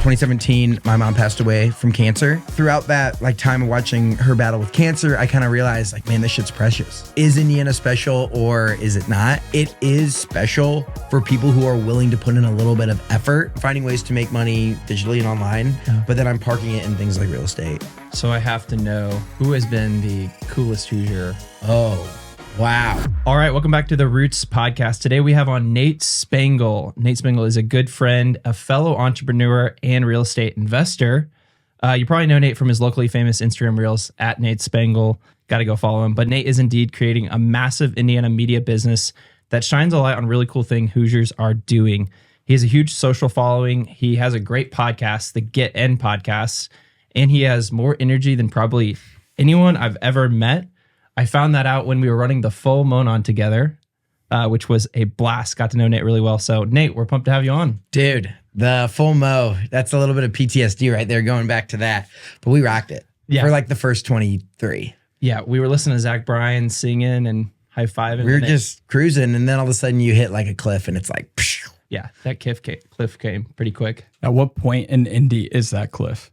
2017, my mom passed away from cancer. Throughout that time of watching her battle with cancer, I kind of realized man, this shit's precious. Is Indiana special or is it not? It is special for people who are willing to put in a little bit of effort, finding ways to make money digitally and online, but then I'm parking it in things like real estate. So I have to know who has been the coolest Hoosier. Oh, wow. All right, welcome back to the Roots podcast. Today we have on Nate Spangle. Nate Spangle is a good friend, a fellow entrepreneur, and real estate investor. You probably know Nate from his locally famous Instagram reels at Nate Spangle. Got to go follow him. But Nate is indeed creating a massive Indiana media business that shines a light on really cool thing Hoosiers are doing. He has a huge social following. He has a great podcast, the Get In podcast, and he has more energy than probably anyone I've ever met. I found that out when we were running the full Monon together, which was a blast. Got to know Nate really well. So Nate, we're pumped to have you on. Dude, the full Mo, that's a little bit of PTSD right there going back to that. But we rocked it for the first 23. Yeah, we were listening to Zach Bryan singing and high-fiving. We were just cruising, and then all of a sudden you hit a cliff, and it's like, psh. Yeah, that cliff came pretty quick. At what point in Indy is that cliff?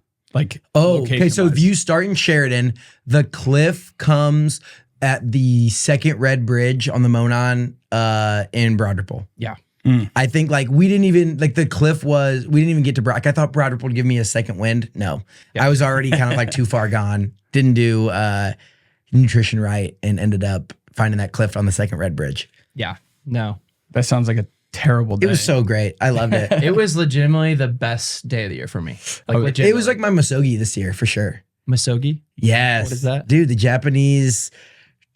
Okay, so if you start in Sheridan, the cliff comes at the second red bridge on the Monon in Broad Ripple. Yeah. I think we didn't even the cliff was, we didn't even get to Broad. I thought Broad Ripple would give me a second wind. No, I was already kind of too far gone. Didn't do nutrition right and ended up finding that cliff on the second red bridge. Yeah, no. That sounds like a terrible day. It was so great. I loved it. It was legitimately the best day of the year for me. It was my Misogi this year for sure. Misogi? Yes. What is that? Dude, the Japanese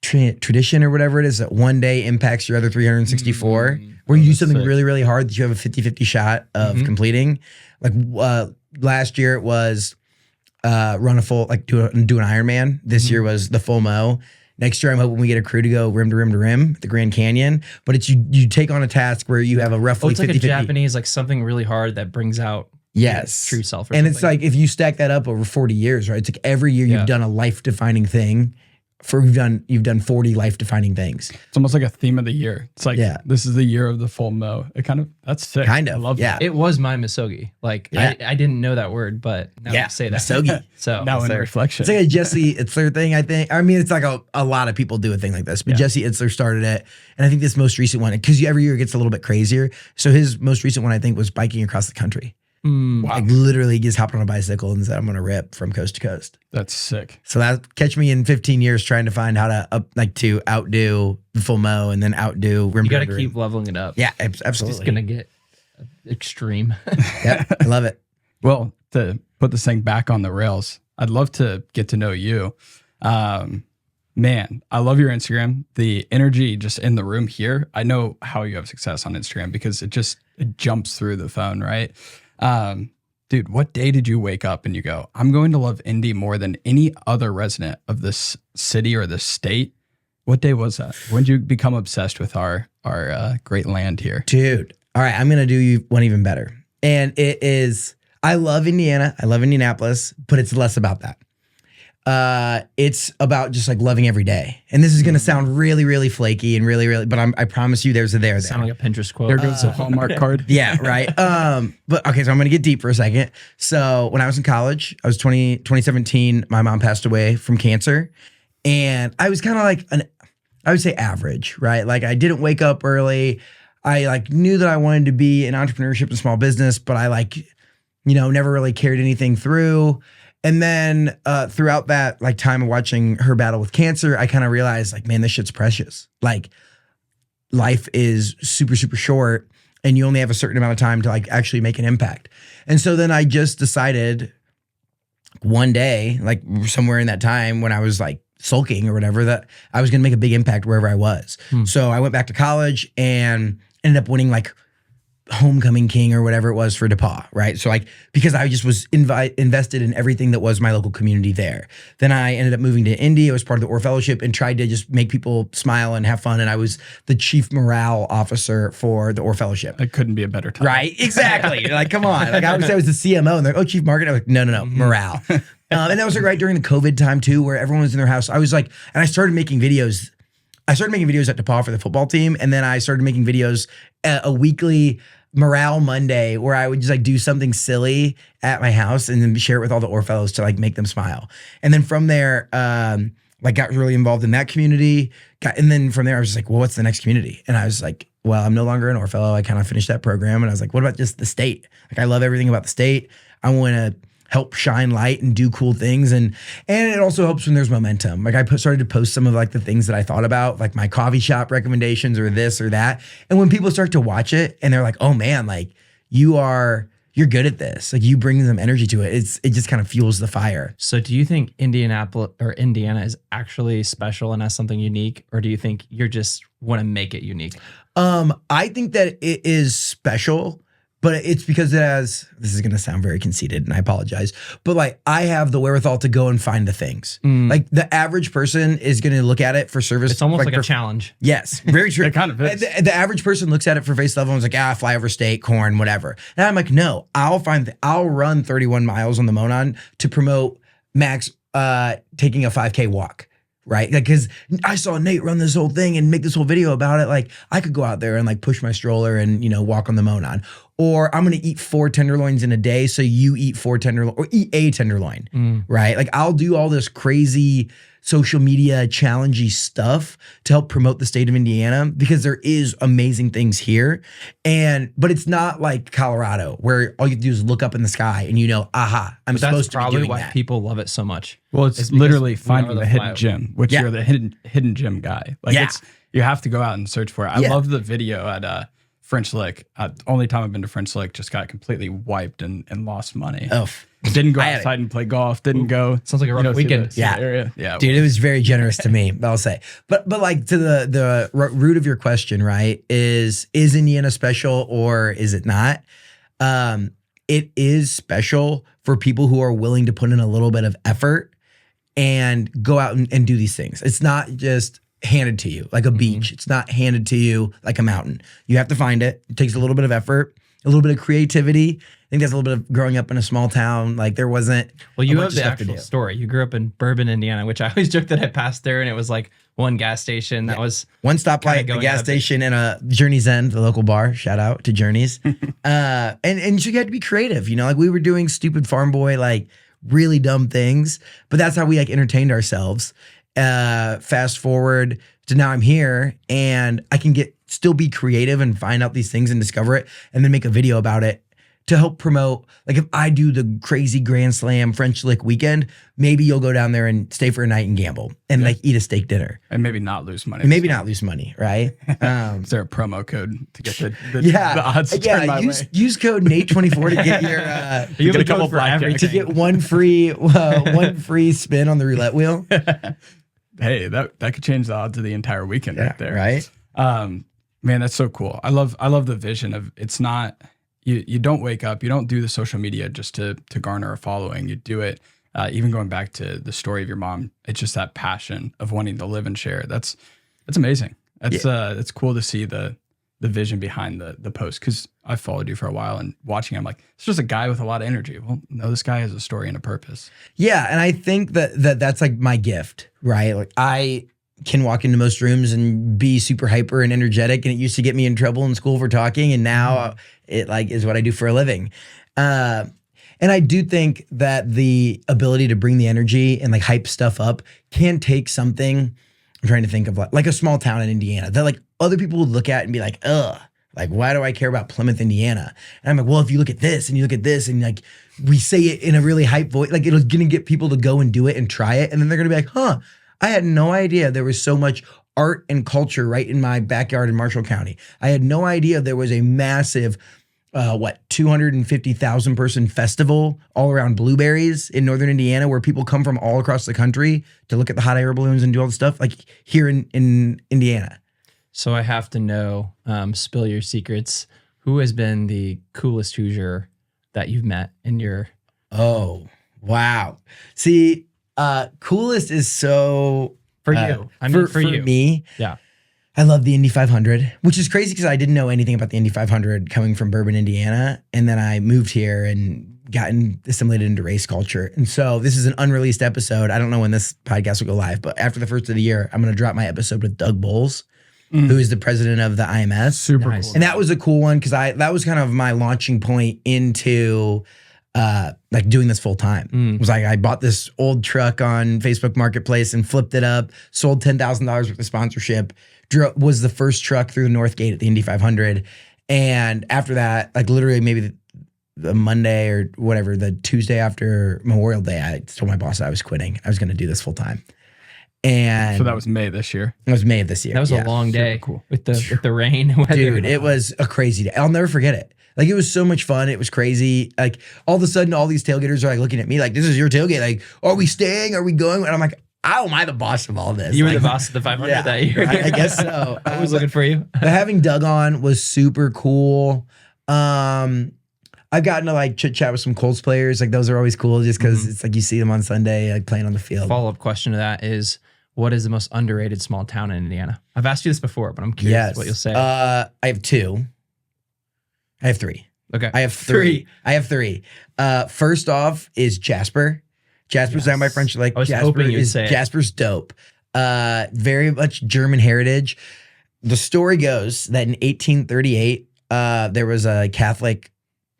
tradition or whatever it is that one day impacts your other 364, where you do something really, really hard that you have a 50-50 shot of completing. Last year it was run a full, do an Ironman. This year was the full Mo. Next year, I'm hoping we get a crew to go rim to rim to rim, the Grand Canyon. But it's you take on a task where you have a roughly 50-50. It's like a Japanese, something really hard that brings out true self. And it's if you stack that up over 40 years, right? It's every year you've done a life-defining thing. You've done 40 life-defining things. It's almost like a theme of the year. It's this is the year of the full Mo. That's sick. Kind of. I love that. It was my Misogi. I didn't know that word, but now I say that. Misogi. So now in reflection. It's like a Jesse Itzler thing, I think. I mean, it's like a lot of people do a thing like this, but Jesse Itzler started it. And I think this most recent one, because every year it gets a little bit crazier. So his most recent one, I think, was biking across the country. Wow. Literally just hopped on a bicycle and said, I'm going to rip from coast to coast. That's sick. So that catch me in 15 years trying to find how to to outdo the full Mo and then outdo rim. You got to keep leveling it up. Yeah, absolutely. It's just going to get extreme. Yeah, I love it. Well, to put this thing back on the rails, I'd love to get to know you. Man, I love your Instagram. The energy just in the room here. I know how you have success on Instagram because it jumps through the phone, right? Dude, what day did you wake up and you go, I'm going to love Indy more than any other resident of this city or this state? What day was that? When did you become obsessed with our great land here? Dude, all right, I'm going to do you one even better. And it is, I love Indiana. I love Indianapolis, but it's less about that. It's about just loving every day. And this is going to sound really, really flaky and really, really, but I promise you there's a there there. Sound like a Pinterest quote. There goes the Hallmark card. Yeah, right. But okay, so I'm going to get deep for a second. So when I was in college, I was 2017, my mom passed away from cancer. And I was kind of I would say average, right? I didn't wake up early. I knew that I wanted to be in entrepreneurship and small business, but I never really carried anything through. And then throughout that time of watching her battle with cancer, I kind of realized man, this shit's precious. Life is super, super short and you only have a certain amount of time to actually make an impact. And so then I just decided one day, somewhere in that time when I was sulking or whatever, that I was going to make a big impact wherever I was. So I went back to college and ended up winning homecoming king or whatever it was for DePaul, right? So because I just was invested in everything that was my local community there. Then I ended up moving to Indy. I was part of the Orr Fellowship and tried to just make people smile and have fun. And I was the chief morale officer for the Orr Fellowship. It couldn't be a better time. Right? Exactly. Come on. I would say I was the CMO and they're like, oh, chief marketing. I was no, morale. And that was right during the COVID time too, where everyone was in their house. I was and I started making videos. I started making videos at DePaul for the football team. And then I started making videos a weekly Morale Monday where I would just like do something silly at my house and then share it with all the Orr fellows to like make them smile. And then from there, like got really involved in that community. And then from there, I was just like, well, what's the next community? And I was like, well, I'm no longer an Orr fellow. I kind of finished that program. And I was like, what about just the state? Like, I love everything about the state. I want to help shine light and do cool things. And it also helps when there's momentum. Like I started to post some of like the things that I thought about, like my coffee shop recommendations or this or that. And when people start to watch it and they're like, oh man, like you're good at this. Like you bring some energy to it. It just kind of fuels the fire. So do you think Indianapolis or Indiana is actually special and has something unique? Or do you think you're just want to make it unique? I think that it is special, but it's because it has, this is going to sound very conceited and I apologize, but like I have the wherewithal to go and find the things. Like the average person is going to look at it for service. It's almost like a challenge. Yes, very true. It kind of is. The average person looks at it for face level and is like, fly over state, corn, whatever. And I'm like, no, I'll run 31 miles on the Monon to promote Max taking a 5K walk. Right? Like, cause I saw Nate run this whole thing and make this whole video about it. Like I could go out there and like push my stroller and, walk on the Monon, or I'm going to eat 4 tenderloins in a day. So you eat 4 tenderloin or eat a tenderloin, right? Like I'll do all this crazy social media challengey stuff to help promote the state of Indiana because there is amazing things here. But it's not like Colorado where all you have to do is look up in the sky and I'm supposed to be doing why that. people love it so much. Well, it's literally finding the hidden gem, which you're the hidden gem guy. Like you have to go out and search for it. I love the video at French Lick. Only time I've been to French Lick, just got completely wiped and lost money. Oh, didn't go outside and play golf. Didn't go. Sounds like a rough weekend. Yeah. Dude, it was very generous to me, I'll say. But like to the root of your question, right? Is Indiana special or is it not? It is special for people who are willing to put in a little bit of effort and go out and do these things. It's not just handed to you like a beach. It's not handed to you like a mountain. You have to find it. It takes a little bit of effort, a little bit of creativity. I think that's a little bit of growing up in a small town. Like there wasn't. Well, you have the actual story. You grew up in Bourbon, Indiana, which I always joke that I passed there and it was like one gas station. That was one stoplight, a gas station, and a Journey's End, the local bar. Shout out to Journey's. And you had to be creative. Like we were doing stupid farm boy, like really dumb things, but that's how we like entertained ourselves. Fast forward to now I'm here and I can still be creative and find out these things and discover it and then make a video about it to help promote. Like if I do the crazy Grand Slam French Lick weekend, maybe you'll go down there and stay for a night and gamble and like eat a steak dinner. And maybe not lose money. And maybe not lose money, right? Is there a promo code to get the odds turned my way? Use code Nate24 to get your you get a couple for everything. To get one free spin on the roulette wheel. Hey, that could change the odds of the entire weekend right there. Right? Man, that's so cool. I love the vision of it's not you don't wake up, you don't do the social media just to garner a following. You do it even going back to the story of your mom. It's just that passion of wanting to live and share. That's amazing. It's cool to see the vision behind the post because I followed you for a while and watching, I'm like, it's just a guy with a lot of energy. Well, no, this guy has a story and a purpose. Yeah, and I think that's like my gift, right? Like I can walk into most rooms and be super hyper and energetic, and it used to get me in trouble in school for talking, and now it like is what I do for a living. And I do think that the ability to bring the energy and like hype stuff up can take something. I'm trying to think of like a small town in Indiana that like other people would look at and be like, ugh, like why do I care about Plymouth, Indiana? And I'm like, well, if you look at this and you look at this and like we say it in a really hype voice, like it's gonna get people to go and do it and try it, and then they're gonna be like, huh, I had no idea there was so much art and culture right in my backyard in Marshall County. I had no idea there was a massive 250,000 person festival all around blueberries in northern Indiana where people come from all across the country to look at the hot air balloons and do all the stuff like here in Indiana. So I have to know, spill your secrets. Who has been the coolest Hoosier that you've met in your... Oh, wow. See, coolest is so... For you. I mean, for you. Me. Yeah. I love the Indy 500, which is crazy because I didn't know anything about the Indy 500 coming from Bourbon, Indiana. And then I moved here and gotten assimilated into race culture. And so this is an unreleased episode. I don't know when this podcast will go live, but after the first of the year, I'm going to drop my episode with Doug Bowles. who is the president of the IMS. Super Nice. cool. And that was a cool one because that was kind of my launching point into like doing this full time. It was like I bought this old truck on Facebook Marketplace and flipped it up, sold $10,000 worth of sponsorship, was the first truck through the North Gate at the Indy 500. And after that, like literally maybe the Monday or whatever, the Tuesday after Memorial Day, I told my boss I was quitting. I was going to do this full time. And So that was May this year. it was May of this year. That was a long day cool. with the rain and weather. Dude, it was a crazy day. I'll never forget it. Like, it was so much fun. It was crazy. Like, all of a sudden, all these tailgaters are like looking at me like, this is your tailgate. Like, are we staying? Are we going? And I'm like, how am I the boss of all this? You were Like, the boss of the 500 that year. I guess so. I was looking for you. But having Doug on was super cool. I've gotten to like chit chat with some Colts players. Like, those are always cool just because it's like you see them on Sunday, like playing on the field. Follow-up question to that is, what is the most underrated small town in Indiana? I've asked you this before, but I'm curious what you'll say. I have two. I have three. Okay. I have three. I have three. First off is Jasper. Jasper's down by French Lake. I was Jasper hoping you'd is say it. Jasper's dope. Very much German heritage. The story goes that in 1838, there was a Catholic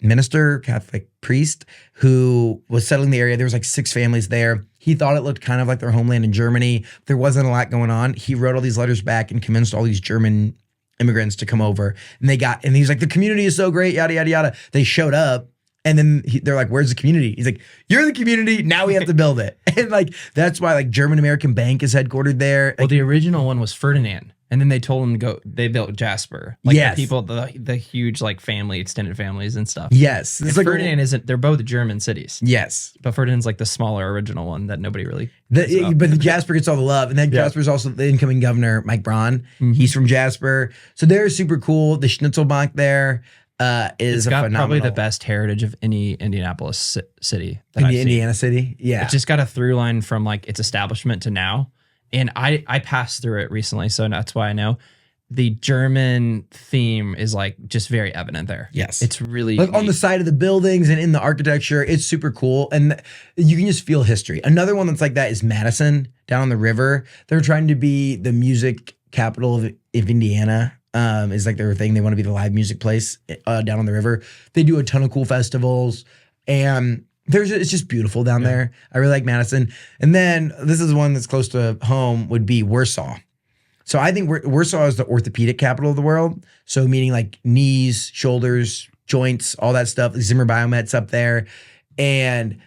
minister, Catholic priest, who was settling the area. There was like 6 families there. He thought it looked kind of like their homeland in Germany. There wasn't a lot going on. He wrote all these letters back and convinced all these German immigrants to come over. And and he's like, the community is so great, yada, yada, yada. They showed up. And then they're like, where's the community? He's like, you're the community. Now we have to build it. And like, that's why like German American Bank is headquartered there. Well, the original one was Ferdinand. And then they told him to go, they built Jasper. Like Yes. the people, the huge like family, extended families and stuff. Yes. And It's like, Ferdinand isn't, they're both German cities. yes. But Ferdinand's like the smaller original one that nobody really. But the Jasper gets all the love. And then Jasper's also the incoming governor, Mike Braun. He's from Jasper. So they're super cool. The Schnitzelbank there is It's a got phenomenal. probably the best heritage of any Indianapolis city that in I've the seen. Indiana city. Yeah. It just got a through line from like its establishment to now. And I passed through it recently, so that's why I know. The German theme is like just very evident there. Yes. It's really like on the side of the buildings and in the architecture, it's super cool. And you can just feel history. Another one that's like that is Madison down on the river. They're trying to be the music capital of Indiana. Is like their thing. They want to be the live music place down on the river. They do a ton of cool festivals, and it's just beautiful down there. I really like Madison. And then this is one that's close to home would be Warsaw. So I think Warsaw is the orthopedic capital of the world. So meaning like knees, shoulders, joints, all that stuff. Zimmer Biomet's up there. And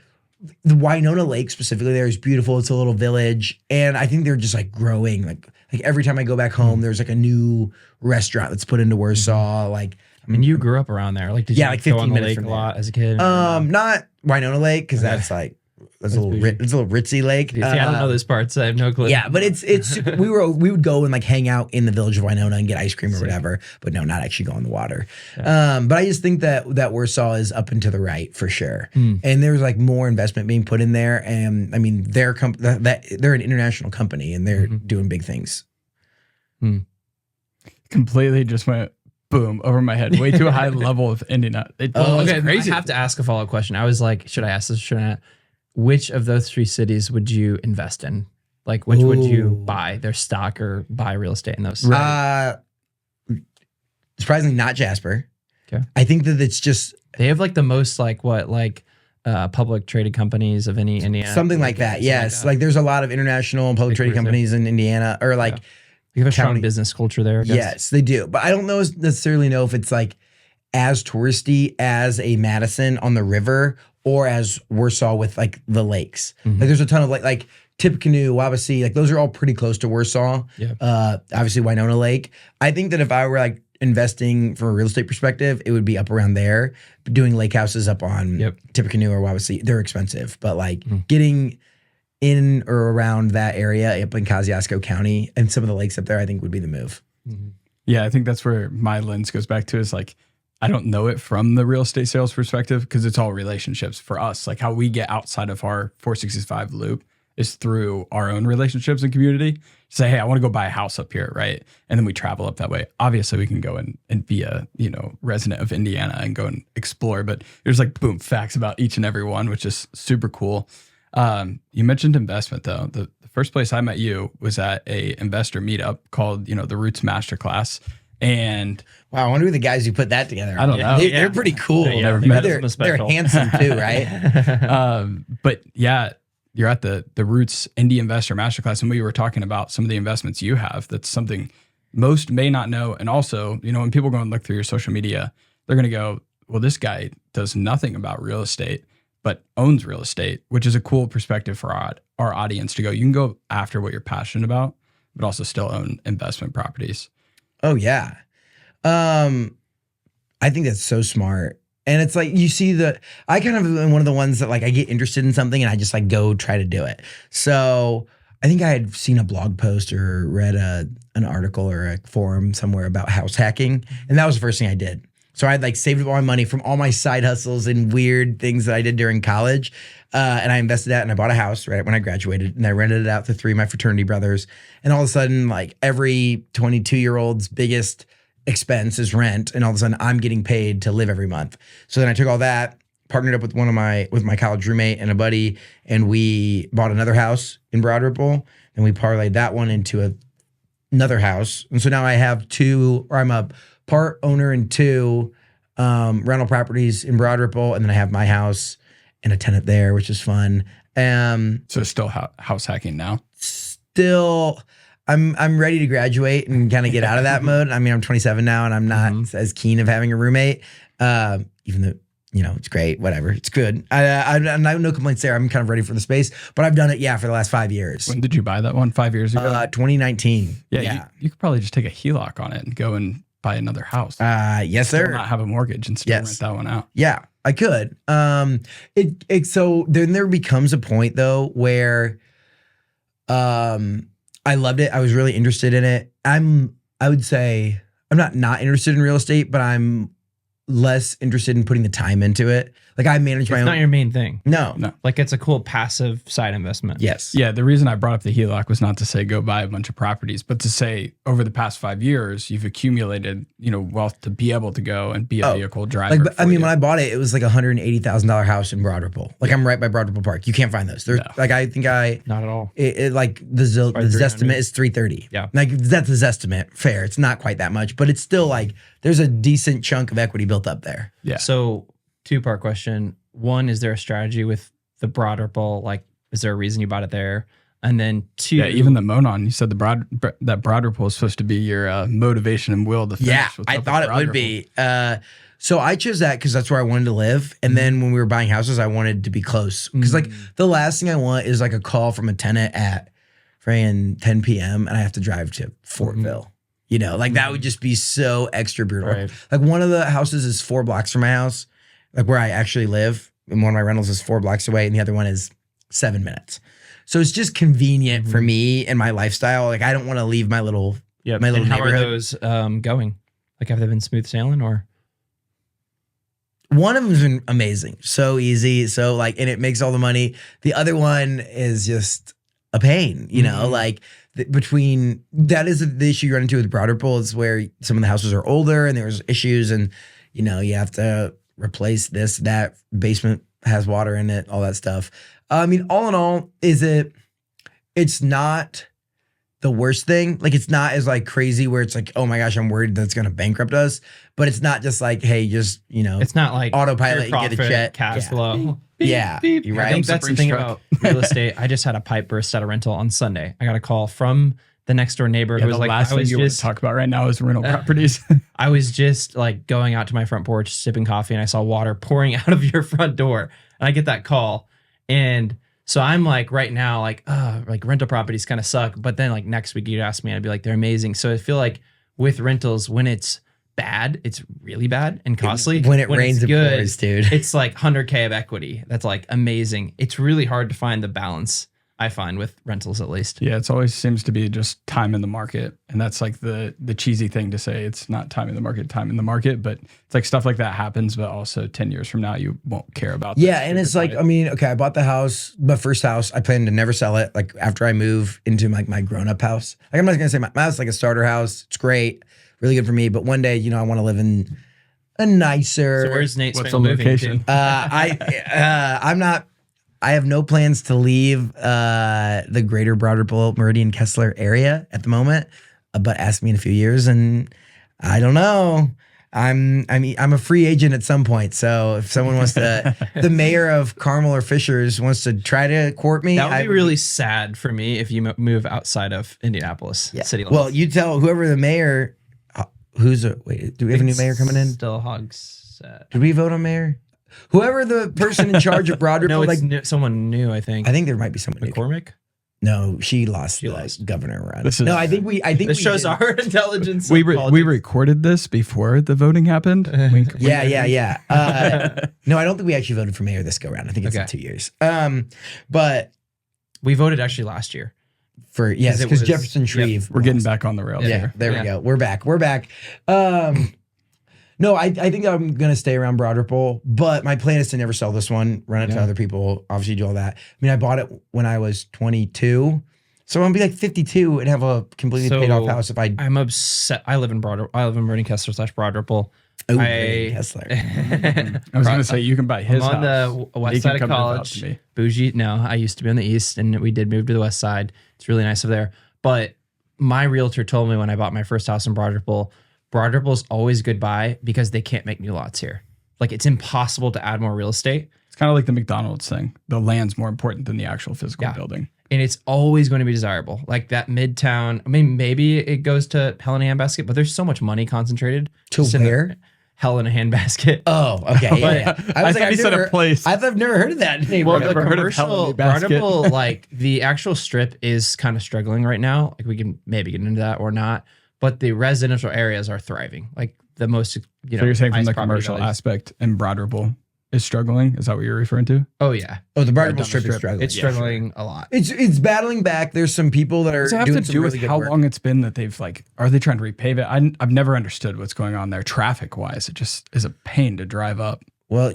the Winona Lake specifically there is beautiful. It's a little village. And I think they're just like growing. Like every time I go back home, there's like a new restaurant that's put into Warsaw. Like, And you grew up around there. Like, did you like go 15 on the minutes lake from a there. lot as a kid? Not Winona Lake, because that's like it's a little bougie. it's a little ritzy lake. See, I don't know those parts. I have no clue. Yeah, but it's we would go and like hang out in the village of Winona and get ice cream or whatever, but no, not actually go in the water. But I just think that Warsaw is up and to the right for sure, and there's like more investment being put in there, and I mean they're they're an international company and they're doing big things. Completely just went boom over my head. Way too high level of Indiana. It's Okay, crazy. I have to ask a follow-up question. I was like, should I ask this? Should I not? Which of those 3 cities would you invest in? Like, which would you buy their stock or buy real estate in those? Surprisingly, not Jasper. Okay. I think that it's just They have like the most public traded companies of any Indiana. something like that. Yes, like there's a lot of international and public traded companies in Indiana, or like. You have a strong county. business culture there. I guess. Yes, they do. But I don't necessarily know if it's like as touristy as a Madison on the river or as Warsaw with like the lakes. Like there's a ton of like Tippecanoe, Wabasee, like those are all pretty close to Warsaw. Yeah. Obviously Winona Lake. I think that if I were like investing from a real estate perspective, it would be up around there. But doing lake houses up on Tippecanoe or Wabasee, they're expensive. But like getting in or around that area up in Kosciuszko County and some of the lakes up there, I think would be the move. Yeah, I think that's where my lens goes back to is like, I don't know it from the real estate sales perspective because it's all relationships for us. Like how we get outside of our 465 loop is through our own relationships and community. Say, hey, I want to go buy a house up here, right? And then we travel up that way. Obviously, we can go and be a resident of Indiana and go and explore. But there's like facts about each and every one, which is super cool. You mentioned investment though. The first place I met you was at a investor meetup called, the Roots Masterclass. And Wow, I wonder who the guys who put that together. I don't know. They're pretty cool. Yeah, Never met they're special. handsome too, right? but yeah, you're at the Roots Indy Investor Masterclass, and we were talking about some of the investments you have. That's something most may not know. And also, when people go and look through your social media, they're going to go, well, this guy does nothing about real estate, but owns real estate, which is a cool perspective for our audience to go, you can go after what you're passionate about, but also still own investment properties. Oh yeah. I think that's so smart. And it's like, you see I kind of am one of the ones that like, I get interested in something and I just like go try to do it. So I think I had seen a blog post or read an article or a forum somewhere about house hacking. And that was the first thing I did. So I'd like saved up all my money from all my side hustles and weird things that I did during college. And I invested that and I bought a house right when I graduated and I rented it out to 3 of my fraternity brothers. And all of a sudden, like every 22-year-old's biggest expense is rent. And all of a sudden I'm getting paid to live every month. So then I took all that, partnered up with with my college roommate and a buddy, and we bought another house in Broad Ripple and we parlayed that one into another house. And so now I have I'm a part owner in 2 rental properties in Broad Ripple, and then I have my house and a tenant there, which is fun. So still house hacking now? Still, I'm ready to graduate and kind of get out of that mode. I mean, I'm 27 now, and I'm not as keen of having a roommate, even though it's great, whatever, it's good. I have no complaints there. I'm kind of ready for the space, but I've done it, for the last 5 years. When did you buy that one? 5 years ago? 2019. Yeah. You could probably just take a HELOC on it and go and buy another house. Yes, sir. Not have a mortgage and still rent that one out. Yeah, I could. So then there becomes a point though where, I loved it. I was really interested in it. I would say I'm not interested in real estate, but I'm less interested in putting the time into it. Like I manage my own. It's not your main thing. No. Like it's a cool passive side investment. Yes. Yeah. The reason I brought up the HELOC was not to say go buy a bunch of properties, but to say over the past 5 years, you've accumulated, wealth to be able to go and be a vehicle driver. When I bought it, it was like a $180,000 house in Broad Ripple. Like I'm right by Broad Ripple Park. You can't find those. They're not at all. The Zestimate is 330. Yeah. Like that's a Zestimate. Fair. It's not quite that much, but it's still like there's a decent chunk of equity built up there. Yeah. So 2-part question. One, is there a strategy with the Broad Ripple? Like, is there a reason you bought it there? And then 2, even the Monon, you said that Broad Ripple is supposed to be your motivation and will to finish. Yeah, I thought it would be. So I chose that because that's where I wanted to live. And then when we were buying houses, I wanted to be close. Because like the last thing I want is like a call from a tenant at 10 p.m. and I have to drive to Fortville. That would just be so extra brutal. Right. Like one of the houses is 4 blocks from my house, like where I actually live. And one of my rentals is 4 blocks away and the other one is 7 minutes. So it's just convenient for me and my lifestyle. Like I don't want to leave my little how neighborhood. are those going? Like have they been smooth sailing or? One of them's been amazing. So easy. So and it makes all the money. The other one is just a pain, like between that is the issue you run into with Broad Ripple is where some of the houses are older and there's issues and, you have to replace this, that basement has water in it, all that stuff. I mean, all in all, it's not the worst thing. Like it's not as like crazy where it's like, oh my gosh, I'm worried that's going to bankrupt us. But it's not just like, hey, just, it's not like autopilot and get a check. Cash flow. Yeah. You're right. I think that's the thing about real estate. I just had a pipe burst at a rental on Sunday. I got a call from the next door neighbor who was like, last thing you want to talk about right now is rental properties. I was just like going out to my front porch, sipping coffee, and I saw water pouring out of your front door. And I get that call. And so I'm like, right now, like rental properties kind of suck. But then like next week you'd ask me, I'd be like, they're amazing. So I feel like with rentals, when it's bad, it's really bad and costly. When it rains, it pours, dude. It's like 100K of equity. That's like amazing. It's really hard to find the balance, I find, with rentals at least. Yeah, it always seems to be just time in the market. And that's like the cheesy thing to say. It's not time in the market, but it's like stuff like that happens, but also 10 years from now, you won't care about that. Yeah, and it's like, I mean, okay, I bought the house, my first house. I plan to never sell it. Like after I move into like my grown-up house. Like I'm not gonna say my house is like a starter house. It's great, really good for me. But one day, I want to live in a nicer. So where's Nate What's Spangle the moving location? to? I have no plans to leave the greater Broad Ripple, Meridian, Kessler area at the moment, but ask me in a few years, and I don't know. I'm a free agent at some point. So if someone wants to, the mayor of Carmel or Fishers wants to try to court me, That would be really sad for me if you move outside of Indianapolis city limits. Well, you tell whoever the mayor, wait, do we have a new mayor coming in? Still Hogs. Did we vote on mayor? Whoever the person in charge of Broad Ripple, No, it's someone new, I think. I think there might be someone new. McCormick? No, she lost the governor run. This This shows our intelligence. We recorded this before the voting happened. Wink, wink. Yeah. No, I don't think we actually voted for mayor this go round. I think it's in 2 years. But we voted actually last year. Because Jefferson Shreve. We're getting back on the rails. Yeah, there we go. We're back. No, I think I'm going to stay around Broad Ripple, but my plan is to never sell this one, run it to other people, obviously do all that. I mean, I bought it when I was 22, so I'm going to be like 52 and have a completely paid off house if I'm upset. I live in Meridian Kessler / Broad Ripple. Kessler. I was going to say, you can buy his I'm on house. the west side of college. Bougie. No, I used to be on the east, and we did move to the west side. It's really nice over there. But my realtor told me when I bought my first house in Broad Ripple is always goodbye because they can't make new lots here. Like, it's impossible to add more real estate. It's kind of like the McDonald's thing. The land's more important than the actual physical building. And it's always going to be desirable. Like that Midtown, I mean, maybe it goes to Hell in a Handbasket, but there's so much money concentrated. To where? Hell in a Handbasket. Oh, okay. Yeah. I was like, a place. I've never heard of that name. Well, the commercial, Broad Ripple, like the actual strip is kind of struggling right now. Like, we can maybe get into that or not. But the residential areas are thriving. Like the most, So you're saying from the commercial aspect, and Broad Ripple is struggling? Is that what you're referring to? Oh yeah. Oh, the Broad Ripple strip is struggling. It's struggling a lot. It's battling back. There's some people that are Does it have doing to do with really how good work. long it's been that they've are they trying to repave it? I've never understood what's going on there traffic wise. It just is a pain to drive up. Well,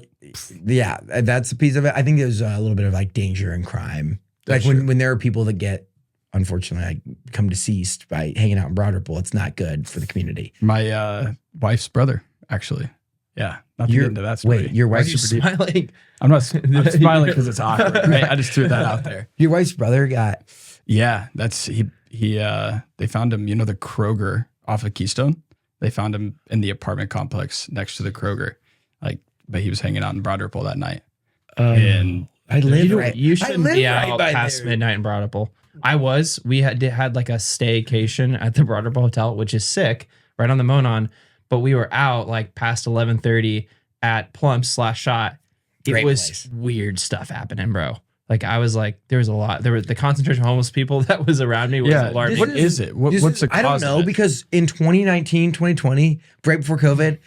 yeah, that's a piece of it. I think there's a little bit of like danger and crime. Like when there are people that get, unfortunately, become deceased by hanging out in Broad Ripple, it's not good for the community. My wife's brother, actually. Yeah. Not to get into that story. Wait, your Why are wife's you smiling? I'm smiling because it's awkward. Right? I just threw that out there. Your wife's brother got. Yeah, that's he. They found him. You know the Kroger off of Keystone. They found him in the apartment complex next to the Kroger. But he was hanging out in Broad Ripple that night. And I live right. You shouldn't be out right past there. midnight in Broad Ripple. We had like a staycation at the Broad Ripple Hotel, which is sick, right on the Monon. But we were out like past 11:30 at Plumps / Shot. It was weird stuff happening, bro. Like, I was like, there was a lot. There was the concentration of homeless people that was around me was alarming. What is it? What's the cause? I don't know, because in 2019, 2020, right before COVID,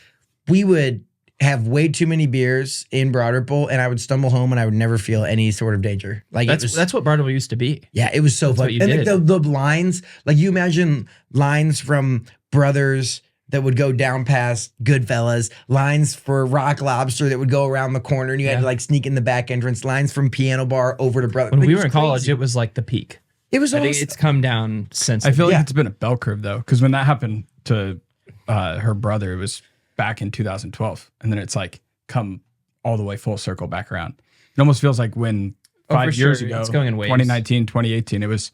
we would have way too many beers in Broad Ripple, and I would stumble home and I would never feel any sort of danger. Like, that's what Broad Ripple used to be. Yeah, it was so fun. And like the lines, like you imagine lines from Brothers that would go down past Goodfellas, lines for Rock Lobster that would go around the corner, and you had to like sneak in the back entrance, lines from Piano Bar over to Brothers. When we were in college, it was like the peak. It was I awesome. think it's come down since. I feel like it's been a bell curve though, because when that happened to her brother, it was back in 2012, and then it's like come all the way full circle back around. It almost feels like when 5 years ago, it's going in waves. 2019, 2018, it was.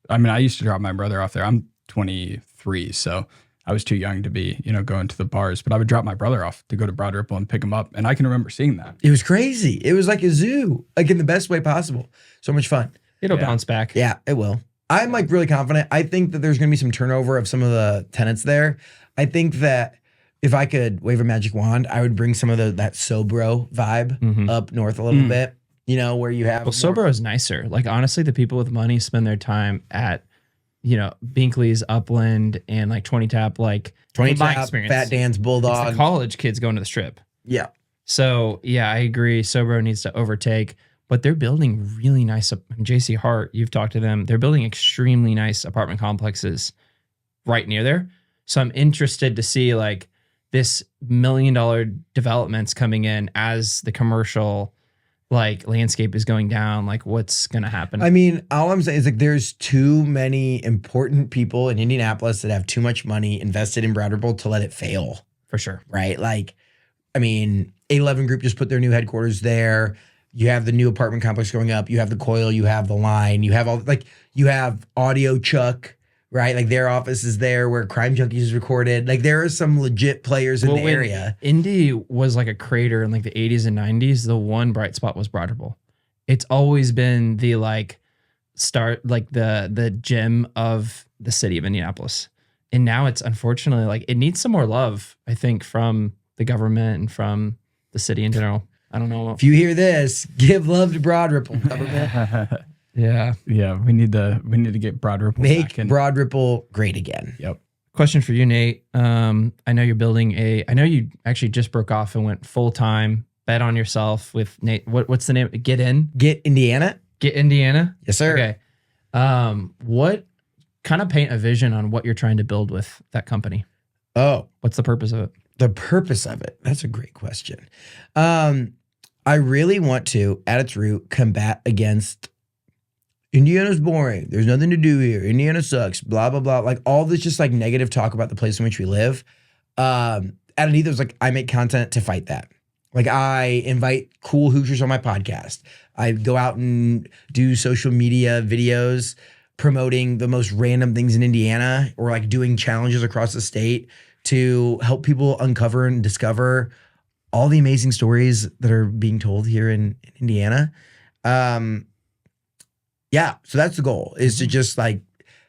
I mean, I used to drop my brother off there. I'm 23, so I was too young to be, going to the bars, but I would drop my brother off to go to Broad Ripple and pick him up. And I can remember seeing that. It was crazy. It was like a zoo, like in the best way possible. So much fun. It'll bounce back. Yeah, it will. I'm like really confident. I think that there's going to be some turnover of some of the tenants there. I think that if I could wave a magic wand, I would bring some of that Sobro vibe up north a little bit, where you have. Well, Sobro is nicer. Like, honestly, the people with money spend their time at, Binkley's, Upland, and like 20 Tap, like 20 my Tap, experience. Fat Dan's Bulldog. It's the college kids going to the strip. Yeah. So, yeah, I agree. Sobro needs to overtake, but they're building really nice. JC Hart, you've talked to them. They're building extremely nice apartment complexes right near there. So I'm interested to see like this $1 million developments coming in as the commercial like landscape is going down. Like, what's going to happen? I mean, all I'm saying is like there's too many important people in Indianapolis that have too much money invested in Broad Ripple to let it fail. For sure. Right? Like, I mean, 811 Group just put their new headquarters there. you have the new apartment complex going up, you have the coil, you have the line, you have all like you have Audio Chuck, right? Like their office is there where Crime Junkies is recorded. Like there are some legit players in the area. Indy was like a crater in like the 80s and 90s. The one bright spot was Broad Ripple. It's always been the like the gem of the city of Indianapolis. And now it's unfortunately like it needs some more love, I think, from the government and from the city in general. I don't know. If you hear this, give love to Broad Ripple government. Yeah. We need to get Broad Ripple Make back in. Broad Ripple great again. Yep. Question for you, Nate. I know you're building I know you actually just broke off and went full time, bet on yourself with Nate. What's the name? GetIndiana? GetIndiana? Yes, sir. Okay. What kind of paint a vision on what you're trying to build with that company? Oh, What's the purpose of it? the purpose of it. That's a great question. I really want to, at its root, combat against Indiana's boring. There's nothing to do here. Indiana sucks. Blah, blah, blah. Like all this just like negative talk about the place in which we live. At Indy, there's like, I make content to fight that. Like I invite cool Hoosiers on my podcast. I go out and do social media videos promoting the most random things in Indiana or like doing challenges across the state to help people uncover and discover all the amazing stories that are being told here in Indiana. Yeah, so that's the goal, is to just like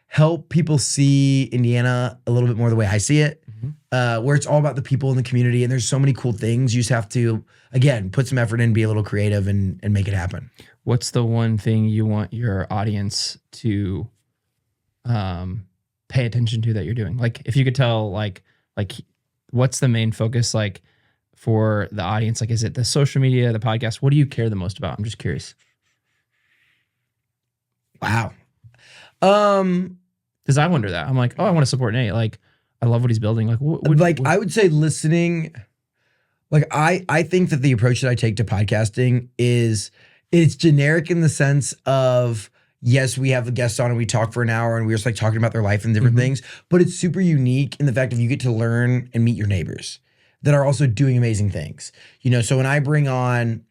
help people see Indiana a little bit more the way I see it, where it's all about the people in the community. And there's so many cool things. You just have to, again, put some effort in, be a little creative and make it happen. What's the one thing you want your audience to pay attention to that you're doing? Like if you could tell, like what's the main focus like for the audience? Like, is it the social media, the podcast? What do you care the most about? I'm just curious. Wow. Because I wonder that. I'm like, oh, I want to support Nate. Like, I love what he's building. Like, I would say listening. Like, I think that the approach that I take to podcasting is it's generic in the sense of, yes, we have a guest on and we talk for an hour and we're just like talking about their life and different things, but it's super unique in the fact that you get to learn and meet your neighbors that are also doing amazing things. You know, so when I bring on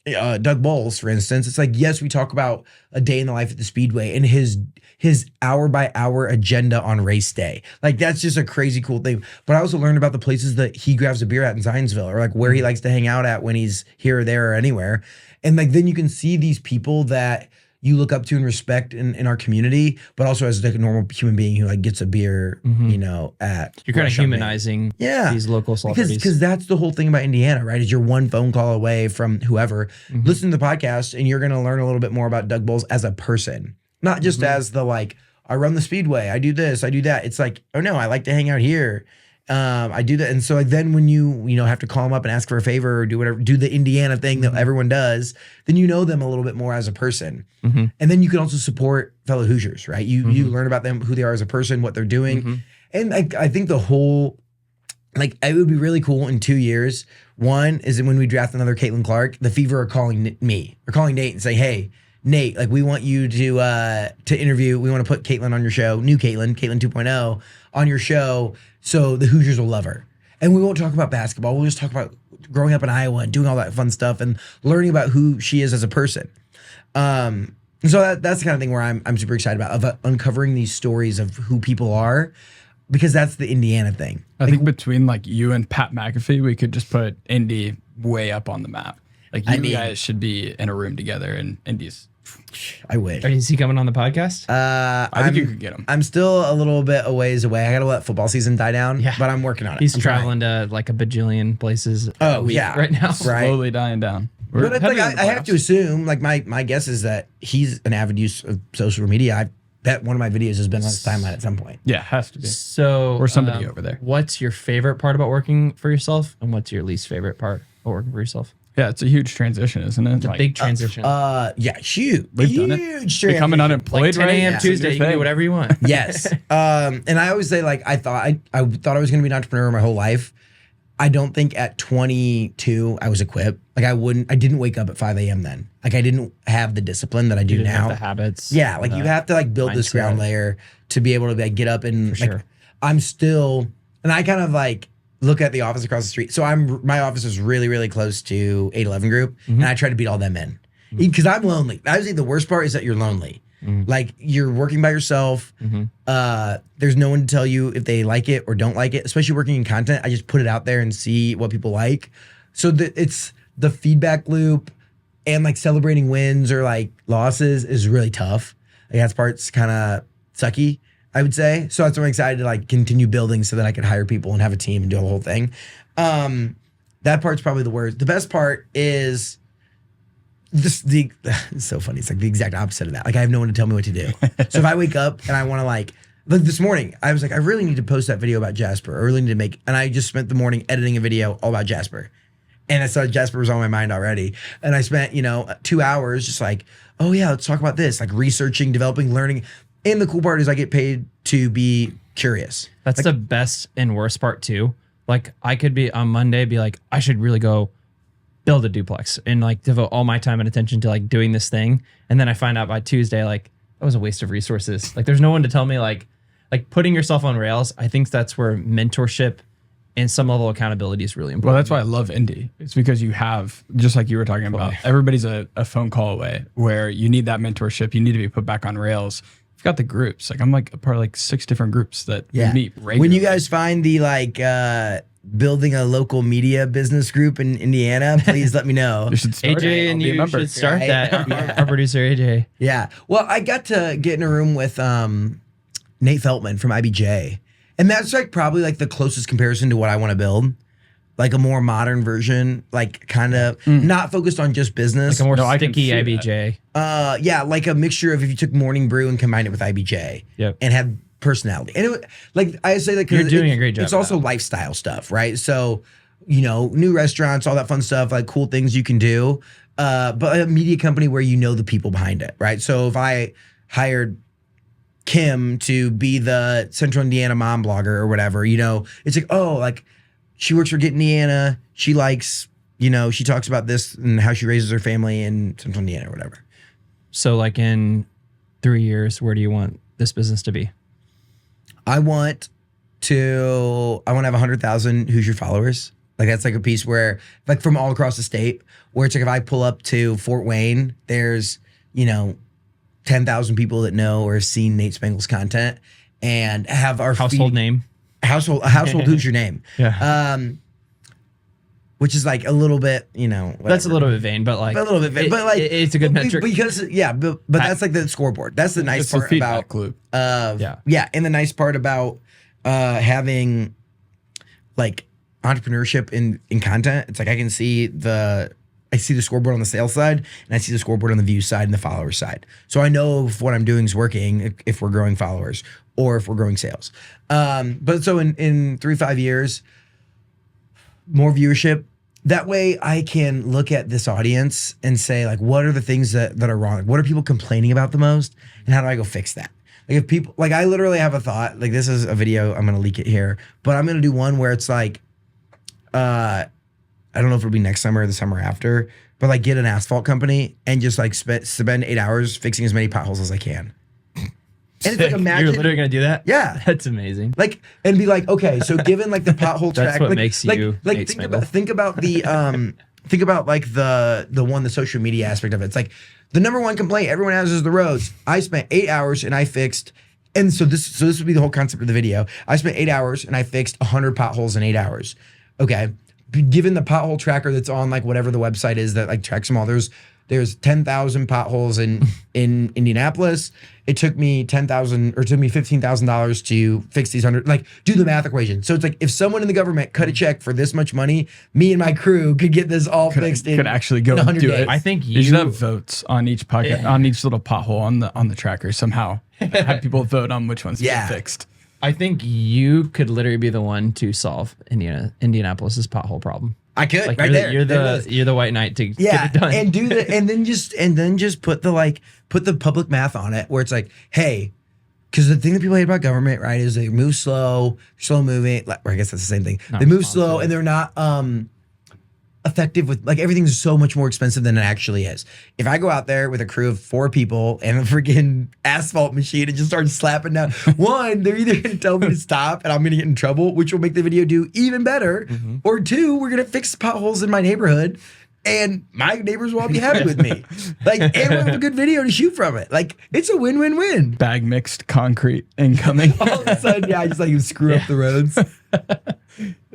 Doug Bowles, for instance, it's like, yes, we talk about a day in the life at the Speedway and his hour by hour agenda on race day. Like that's just a crazy cool thing. But I also learned about the places that he grabs a beer at in Zionsville, or like where he likes to hang out at when he's here or there or anywhere. And like then you can see these people that you look up to and respect in our community, but also as like a normal human being who like gets a beer, you know, at you're kind of humanizing these local celebrities. Because that's the whole thing about Indiana, right? Is you're one phone call away from whoever. Listen to the podcast and you're going to learn a little bit more about Doug Bowles as a person, not just as the like, I run the Speedway, I do this, I do that. It's like, oh no, I like to hang out here. I do that. And so like then when you know, have to call them up and ask for a favor or do whatever, do the Indiana thing that everyone does, then you know them a little bit more as a person. And then you can also support fellow Hoosiers, right? You learn about them, who they are as a person, what they're doing. And I think the whole, like it would be really cool in 2 years. One is when we draft another Caitlin Clark, the Fever are calling me or calling Nate and say, hey, Nate, like we want you to interview. We want to put Caitlin on your show, new Caitlin 2.0 on your show, so the Hoosiers will love her. And we won't talk about basketball. We'll just talk about growing up in Iowa and doing all that fun stuff and learning about who she is as a person. So that's the kind of thing where I'm super excited about uncovering these stories of who people are, because that's the Indiana thing. I think between like you and Pat McAfee, we could just put Indy way up on the map. Like you guys should be in a room together, and Indy's. I wish. Is he coming on the podcast? I think you could get him. I'm still a little bit a ways away. I got to let football season die down, but I'm working on it. He's traveling to like a bajillion places right now. Slowly dying down. But it's like, I have to assume, like my guess is that he's an avid use of social media. I bet one of my videos has been on his timeline at some point. Yeah, has to be. So, or somebody over there. What's your favorite part about working for yourself, and what's your least favorite part about working for yourself? Yeah, it's a huge transition, isn't it? It's a big transition. Yeah, huge. We've done it. Huge transition. Becoming unemployed, like 10 a.m. Tuesday, you can do whatever you want. Yes. And I always say, like, I thought I was going to be an entrepreneur my whole life. I don't think at 22 I was equipped. Like I didn't wake up at 5 a.m. then. Like I didn't have the discipline that I do now. Have the habits. Yeah, like you have to like build this ground layer to be able to like get up and like I'm still, and I kind of like look at the office across the street. So my office is really, really close to 811 group, and I try to beat all them in because I'm lonely. I would say the worst part is that you're lonely. Like you're working by yourself. There's no one to tell you if they like it or don't like it, especially working in content. I just put it out there and see what people like. So it's the feedback loop and like celebrating wins or like losses is really tough. Like that part's kind of sucky, I would say. So that's why I'm excited to like continue building so that I can hire people and have a team and do the whole thing. That part's probably the worst. The best part is it's so funny. It's like the exact opposite of that. Like I have no one to tell me what to do. So if I wake up and I want to like this morning, I was like, I really need to post that video about Jasper. I really need to make, and I just spent the morning editing a video all about Jasper. And I saw Jasper was on my mind already. And I spent, 2 hours just like, oh yeah, let's talk about this. Like researching, developing, learning. And the cool part is I get paid to be curious. That's like, the best and worst part too. Like I could be on Monday, be like, I should really go build a duplex and like devote all my time and attention to like doing this thing. And then I find out by Tuesday, like that was a waste of resources. Like there's no one to tell me like putting yourself on rails. I think that's where mentorship and some level of accountability is really important. Well, that's why I love Indy. It's because you have, just like you were talking about, everybody's a phone call away where you need that mentorship. You need to be put back on rails. You've got the groups. Like I'm like a part of like 6 different groups that we meet regularly. When you guys find the like building a local media business group in Indiana, please let me know. You should start AJ and you should start that. Our producer AJ. Yeah. Well, I got to get in a room with Nate Feltman from IBJ. And that's like probably like the closest comparison to what I want to build. Like a more modern version, like kind of not focused on just business. Like a more sticky IBJ. Yeah, like a mixture of if you took Morning Brew and combined it with IBJ and had personality. And it, like I say, like you're doing a great job. It's also lifestyle stuff, right? So, new restaurants, all that fun stuff, like cool things you can do. But a media company where the people behind it, right? So if I hired Kim to be the Central Indiana mom blogger or whatever, it's like, oh, like she works for GetIndiana. She likes, she talks about this and how she raises her family in Central Indiana or whatever. So like in 3 years, where do you want this business to be? I want to have 100,000 Hoosier followers. Like that's like a piece where like from all across the state where it's like if I pull up to Fort Wayne, there's, 10,000 people that know or have seen Nate Spangle's content and have our household name. Household Hoosier name. Yeah. Which is like a little bit, whatever. That's a little bit vain, but like a little bit vain, but like it's a good metric because but that's like the scoreboard. That's the nice part about loop. And the nice part about having like entrepreneurship in content. It's like I can see the scoreboard on the sales side and I see the scoreboard on the view side and the follower side. So I know if what I'm doing is working, if we're growing followers or if we're growing sales. But so in 3-5 years, more viewership. That way I can look at this audience and say like, what are the things that are wrong? What are people complaining about the most? And how do I go fix that? Like if people, like I literally have a thought, like this is a video, I'm going to leak it here, but I'm going to do one where it's like, I don't know if it'll be next summer or the summer after, but like get an asphalt company and just like spend 8 hours fixing as many potholes as I can. And it's like imagine you're literally gonna do that. Yeah, that's amazing. Like and be like, okay, so given like the pothole track, that's what like, makes you like think about the think about like the social media aspect of it. It's like the number one complaint everyone has is the roads. I spent 8 hours and I fixed. And so this would be the whole concept of the video. I spent 8 hours and I fixed 100 potholes in 8 hours. Okay. Given the pothole tracker that's on like whatever the website is that like tracks them all, there's 10,000 potholes in Indianapolis. It took me $15,000 to fix these 100. Like do the math equation. So it's like if someone in the government cut a check for this much money, me and my crew could get this all fixed. Could actually go and do it. I think you should have votes on each pocket, on each little pothole on the tracker somehow. Have people vote on which ones get fixed. I think you could literally be the one to solve Indianapolis's pothole problem. I could like right there. You're the white knight to get it done. And do the and then just put the public math on it where it's like, hey, because the thing that people hate about government, right, is they move slow moving. Or I guess that's the same thing. They move slow and they're not effective with like everything's so much more expensive than it actually is. If I go out there with a crew of 4 people and a freaking asphalt machine and just start slapping down, one, they're either going to tell me to stop and I'm going to get in trouble, which will make the video do even better, or 2, we're going to fix potholes in my neighborhood and my neighbors will all be happy with me. Like, and we'll have a good video to shoot from it. Like, it's a win-win-win. Bag mixed concrete incoming. All of a sudden, I just like screw up the roads.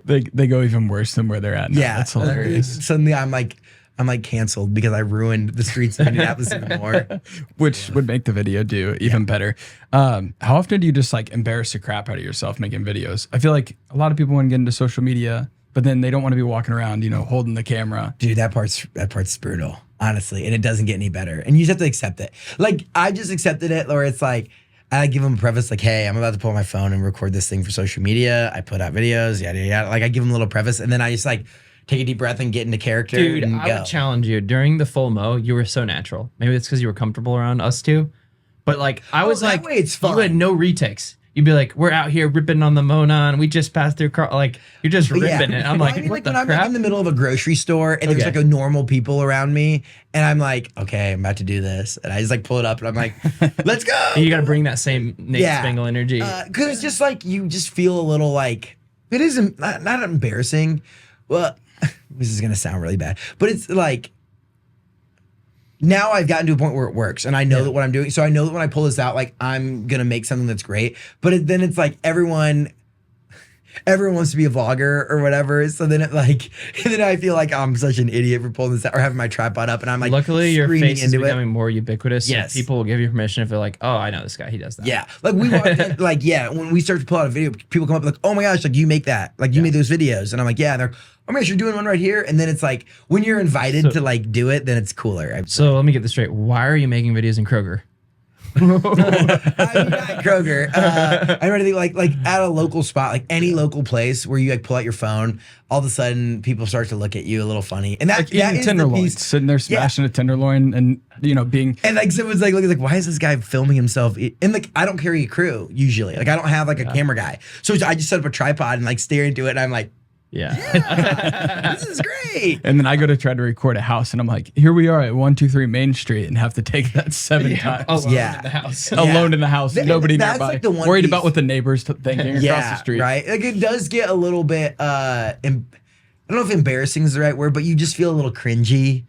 They go even worse than where they're at now. Yeah, That's hilarious. Suddenly, I'm like canceled because I ruined the streets of Indianapolis even more. Which would make the video do even better. How often do you just like embarrass the crap out of yourself making videos? I feel like a lot of people want to get into social media, but then they don't want to be walking around, holding the camera. Dude, that part's brutal, honestly, and it doesn't get any better. And you just have to accept it. Like, I just accepted it, where it's like, I give them a preface like, hey, I'm about to pull my phone and record this thing for social media. I put out videos, yada, yada. Like, I give them a little preface, and then I just like take a deep breath and get into character. Dude, and I would challenge you. During the full mo, you were so natural. Maybe it's because you were comfortable around us two. But like, I was that like, way it's fun. You had no retakes. You'd be like, we're out here ripping on the Monon. We just passed through car. Like, you're just ripping it. I'm like, what like the when I'm crap? like in the middle of a grocery store and there's like a normal people around me, and I'm like, okay, I'm about to do this, and I just like pull it up, and I'm like, let's go. And you got to bring that same Nate Spangle energy. Because it's just like you just feel a little like it is not embarrassing. Well, this is gonna sound really bad, but it's like. Now I've gotten to a point where it works, and I know that what I'm doing. So I know that when I pull this out, like I'm gonna make something that's great. But then it's like everyone wants to be a vlogger or whatever. So then and then I feel like I'm such an idiot for pulling this out or having my tripod up, and I'm like, luckily your face is into becoming more ubiquitous. Yes, so people will give you permission if they're like, oh, I know this guy, he does that. Yeah, like we walked in, when we start to pull out a video, people come up like, oh my gosh, like you make that, like you made those videos, and I'm like, yeah, and they're. Oh my gosh, you're doing one right here. And then it's like, when you're invited to like do it, then it's cooler. So let me get this straight. Why are you making videos in Kroger? I'm not Kroger. I'm ready to think like at a local spot, like any local place where you like pull out your phone, all of a sudden people start to look at you a little funny. And that is tenderloin, sitting there smashing a tenderloin and being and like someone's like looking like, why is this guy filming himself? And like I don't carry a crew usually. Like I don't have like a camera guy. So I just set up a tripod and like stare into it, and I'm like, yeah, this is great. And then I go to try to record a house, and I'm like, here we are at 123 Main Street, and have to take that 7 times. Alone in the house. Alone in the house. Nobody that's nearby. Like the one worried piece. about what the neighbors thinking across the street. Right. Like it does get a little bit I don't know if embarrassing is the right word, but you just feel a little cringy.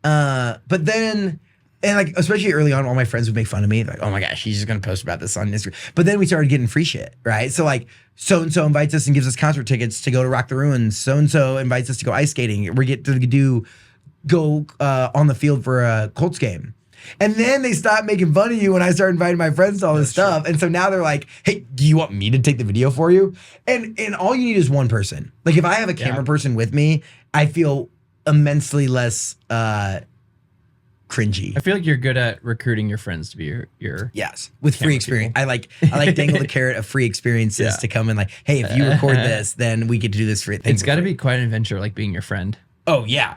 But then and like especially early on, all my friends would make fun of me, like, oh my gosh, he's just gonna post about this on Instagram. But then we started getting free shit, right? So like so and so invites us and gives us concert tickets to go to Rock the Ruins. So and so invites us to go ice skating. We get to go on the field for a Colts game. And then they stopped making fun of you when I started inviting my friends to all this stuff. And so now they're like, hey, do you want me to take the video for you? And all you need is one person. Like if I have a camera person with me, I feel immensely less cringy. I feel like you're good at recruiting your friends to be your yes, with free experience. I like dangle the carrot of free experiences to come and like, hey, if you record this, then we get to do this for it. It's got to be quite an adventure, like being your friend. Oh yeah.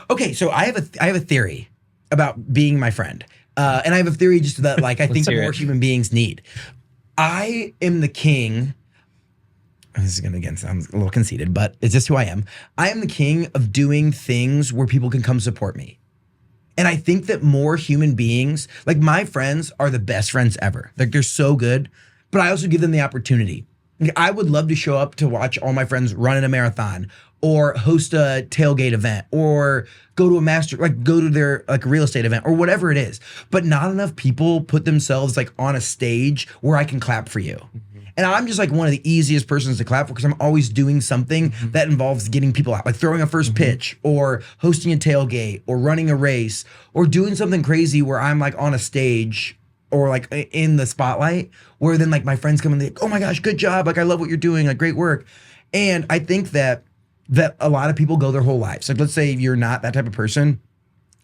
Okay, so I have a theory about being my friend, and I have a theory just that like I think more human beings need. I am the king. This is gonna again sound a little conceited, but it's just who I am. I am the king of doing things where people can come support me. And I think that more human beings, like my friends are the best friends ever. Like they're so good, but I also give them the opportunity. Like, I would love to show up to watch all my friends run in a marathon or host a tailgate event or go to go to their like real estate event or whatever it is. But not enough people put themselves like on a stage where I can clap for you. Mm-hmm. And I'm just like one of the easiest persons to clap for because I'm always doing something that involves getting people out, like throwing a first pitch or hosting a tailgate or running a race or doing something crazy where I'm like on a stage or like in the spotlight where then like my friends come and they, oh my gosh, good job. Like I love what you're doing. Like great work. And I think that a lot of people go their whole lives. Like let's say you're not that type of person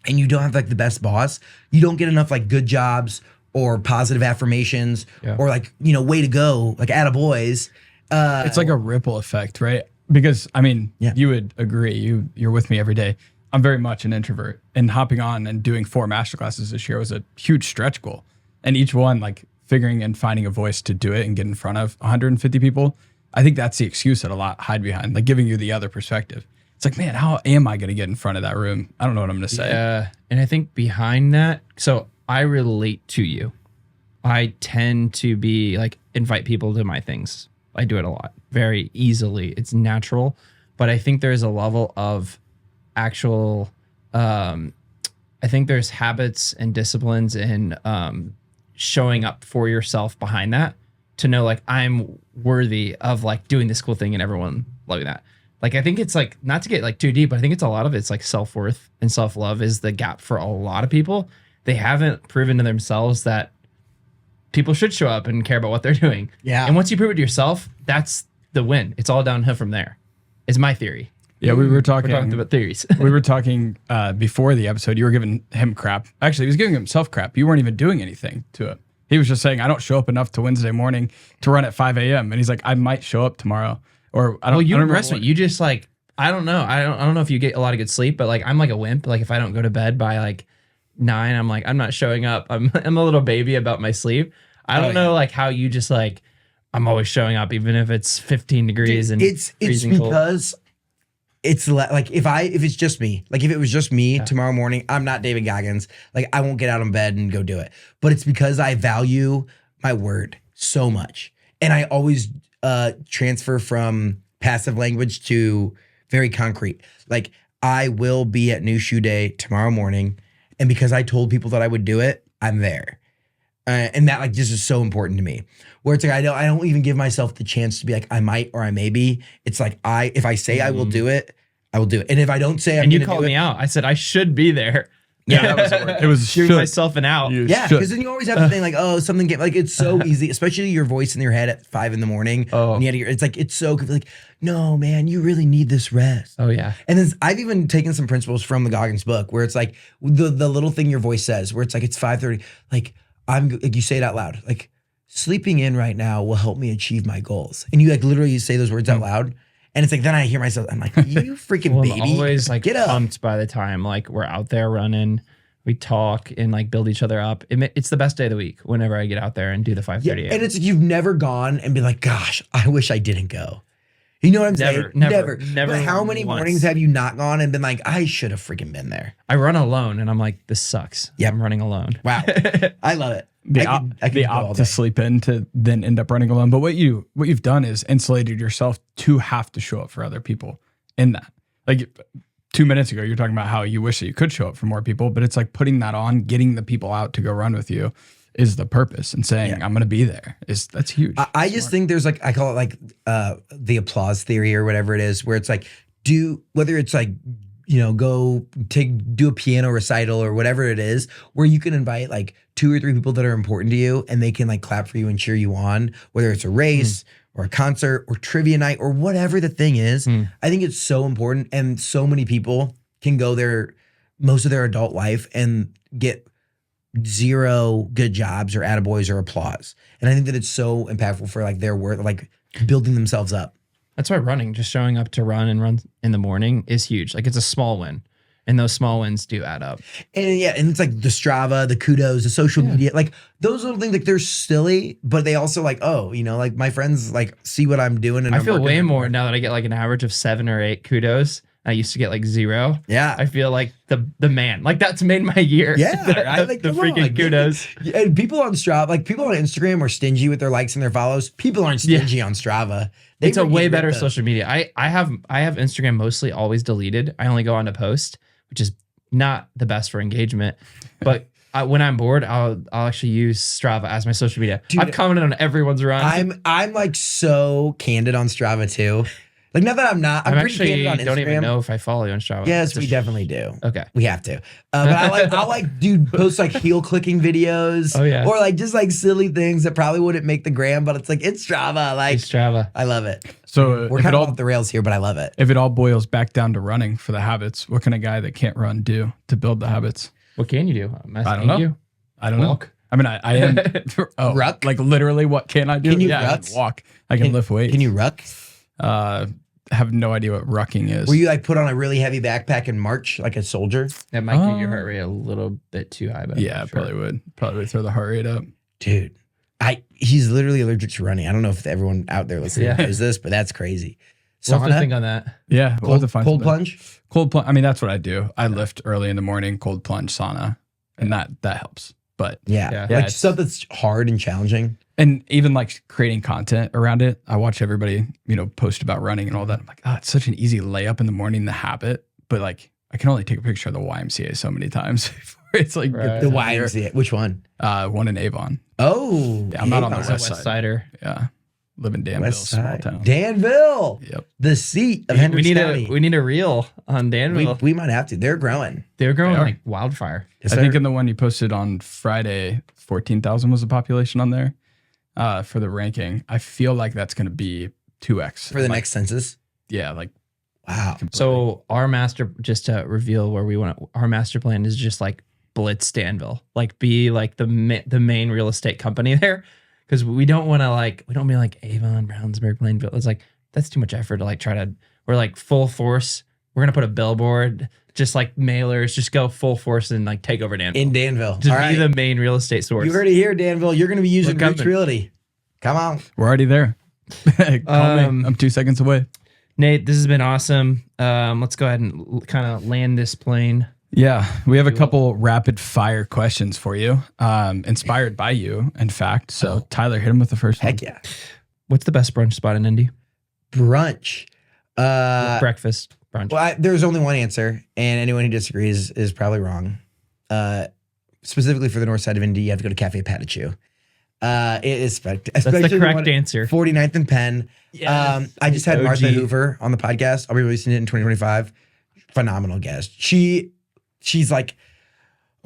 and you don't have like the best boss. You don't get enough like good jobs or positive affirmations or like, way to go, like attaboys. It's like a ripple effect, right? Because I mean, you would agree, you're with me every day. I'm very much an introvert, and hopping on and doing 4 masterclasses this year was a huge stretch goal. And each one, like figuring and finding a voice to do it and get in front of 150 people. I think that's the excuse that a lot hide behind, like giving you the other perspective. It's it's like, man, how am I going to get in front of that room? I don't know what I'm going to say. Yeah. And I think behind that, so I relate to you. I tend to be like, invite people to my things. I do it a lot, very easily. It's natural. But I think there's a level of actual, I think there's habits and disciplines in showing up for yourself behind that to know like I'm worthy of like doing this cool thing and everyone loving that. Like, I think it's like, not to get like too deep, but I think it's a lot of it's like self-worth and self-love is the gap for a lot of people. They haven't proven to themselves that people should show up and care about what they're doing. Yeah. And once you prove it to yourself, that's the win. It's all downhill from there. Is my theory. Yeah, we were talking about theories. we were talking before the episode. You were giving him crap. Actually, he was giving himself crap. You weren't even doing anything to it. He was just saying, I don't show up enough to Wednesday morning to run at 5 a.m. And he's like, I might show up tomorrow. Or I don't. Well, you I don't impress me. remember You just like, I don't know. I don't know if you get a lot of good sleep, but like I'm like a wimp. Like if I don't go to bed by like 9, I'm like, I'm not showing up. I'm a little baby about my sleep. I don't know like how you just like, I'm always showing up even if it's 15 degrees and it's freezing cold. because it's like if it's just me, like if it was just me tomorrow morning, I'm not David Goggins. Like I won't get out of bed and go do it. But it's because I value my word so much. And I always transfer from passive language to very concrete. Like I will be at New Shoe Day tomorrow morning. And because I told people that I would do it, I'm there. And that like just is so important to me. Where it's like I don't even give myself the chance to be like I might or I may be. It's like if I say I will do it, I will do it. And if I don't say I'm and you gonna called do me it, out. I said I should be there. Yeah, that was a word. It was giving should. myself an out. You yeah, should. because then you always have to think like, oh, something like it's so easy, especially your voice in your head at 5 a.m. Oh. It's like it's so like, no, man, you really need this rest. Oh yeah. And then I've even taken some principles from the Goggins book where it's like the little thing your voice says, where it's like it's 5:30, like you say it out loud, like sleeping in right now will help me achieve my goals, and you like literally say those words out loud. And it's like, then I hear myself, I'm like, you freaking Well, baby. I'm always like get up. pumped by the time like we're out there running. We talk and like build each other up. It's the best day of the week whenever I get out there and do the 5:30 a.m. And it's you've never gone and been like, gosh, I wish I didn't go. You know what I'm saying? Never. But how many once. mornings have you not gone and been like, I should have freaking been there? I run alone and I'm like, this sucks. Yep. I'm running alone. Wow. I love it. I could opt to sleep in to then end up running alone. But what you've done is insulated yourself to have to show up for other people in that. Like 2 minutes ago, you're talking about how you wish that you could show up for more people, but it's like putting that on, getting the people out to go run with you is the purpose, and saying, I'm going to be there that's huge. I just think there's like, I call it like the applause theory or whatever it is, where it's like, whether it's like, go do a piano recital or whatever it is, where you can invite like 2 or 3 people that are important to you and they can like clap for you and cheer you on, whether it's a race or a concert or trivia night or whatever the thing is. I think it's so important, and so many people can go there most of their adult life and get 0 good jobs or attaboys or applause. And I think that it's so impactful for like their work, like building themselves up. That's why running, just showing up to run in the morning is huge. Like it's a small win. And those small wins do add up. And and it's like the Strava, the kudos, the social media, like those little things, like they're silly, but they also like, like my friends like see what I'm doing. And I feel way more now that I get like an average of 7 or 8 kudos. I used to get like 0. Yeah. I feel like the man. Like that's made my year. Yeah. the freaking kudos. And people on Strava, like people on Instagram are stingy with their likes and their follows. People aren't stingy on Strava. It's a way better social media. I have Instagram mostly always deleted. I only go on to post, which is not the best for engagement. But when I'm bored, I'll actually use Strava as my social media. Dude, I've commented on everyone's run. I'm like so candid on Strava too. Like, not that I'm not. I'm pretty candid on Instagram. Don't even know if I follow you on Strava. Yes, we definitely do. Okay. We have to. But I'll post like heel clicking videos. Oh, yeah. Or like just like silly things that probably wouldn't make the gram, but it's like, it's Strava. Like, it's Strava. I love it. So we're kind of off the rails here, but I love it. If it all boils back down to running for the habits, what can a guy that can't run do to build the habits? What can you do? I don't know. I don't know. I mean, I am ruck. Like literally, what can I do? Can you ruck? I can walk. I can lift weights. Can you ruck? Have no idea what rucking is. Will you like put on a really heavy backpack and march like a soldier? That might get your heart rate a little bit too high, but yeah, probably would. Probably would throw the heart rate up. Dude, he's literally allergic to running. I don't know if everyone out there listening knows this, but that's crazy. We'll have to Sauna? think on that. Yeah. We'll have to find Cold something. plunge? Cold plunge. I mean, that's what I do. I lift early in the morning, cold plunge, sauna, and that helps. But Yeah. Yeah. Like it's- stuff that's hard and challenging. and even like creating content around it. I watch everybody, post about running and all that. I'm like, it's such an easy layup in the morning, the habit. But like, I can only take a picture of the YMCA so many times before it's like Right. The YMCA. Which one? one in Avon. Oh. Yeah, I'm not on the Avon. west West side. Sider. Yeah, live in Danville, West small side. town. Danville. Yep. The seat of We Henry need County. we need a reel on Danville. We might have to. They're growing. They're growing They are. like wildfire. Yes, I think sir. in the one you posted on Friday, 14,000 was the population on there for the ranking. I feel like that's going to be 2x for the Like, next census. Yeah, like Wow. So our just to reveal where we want our master plan is just like blitz Danville, like be like the main real estate company there. Cause we don't want to be like Avon, Brownsburg, Plainville. It's like, that's too much effort to like we're like full force. We're going to put a billboard, just like mailers, just go full force and like take over Danville. In Danville. Just All be right. the main real estate source. You heard it here, Danville. You're going to be using We're Roots coming. Realty. Come on. we're already there. Call me. I'm 2 seconds away. Nate, this has been awesome. Let's go ahead and kind of land this plane. Yeah, we have a couple rapid fire questions for you, inspired by you, in fact. So Tyler, hit him with the first one. Heck yeah. What's the best brunch spot in Indy? Brunch. Breakfast brunch. Well, there's only one answer, and anyone who disagrees is probably wrong. Specifically for the north side of Indy, you have to go to Cafe Patachou. It is That's the correct answer. 49th and Penn. Yes. I just had OG. Martha Hoover on the podcast. I'll be releasing it in 2025. Phenomenal guest. She's like,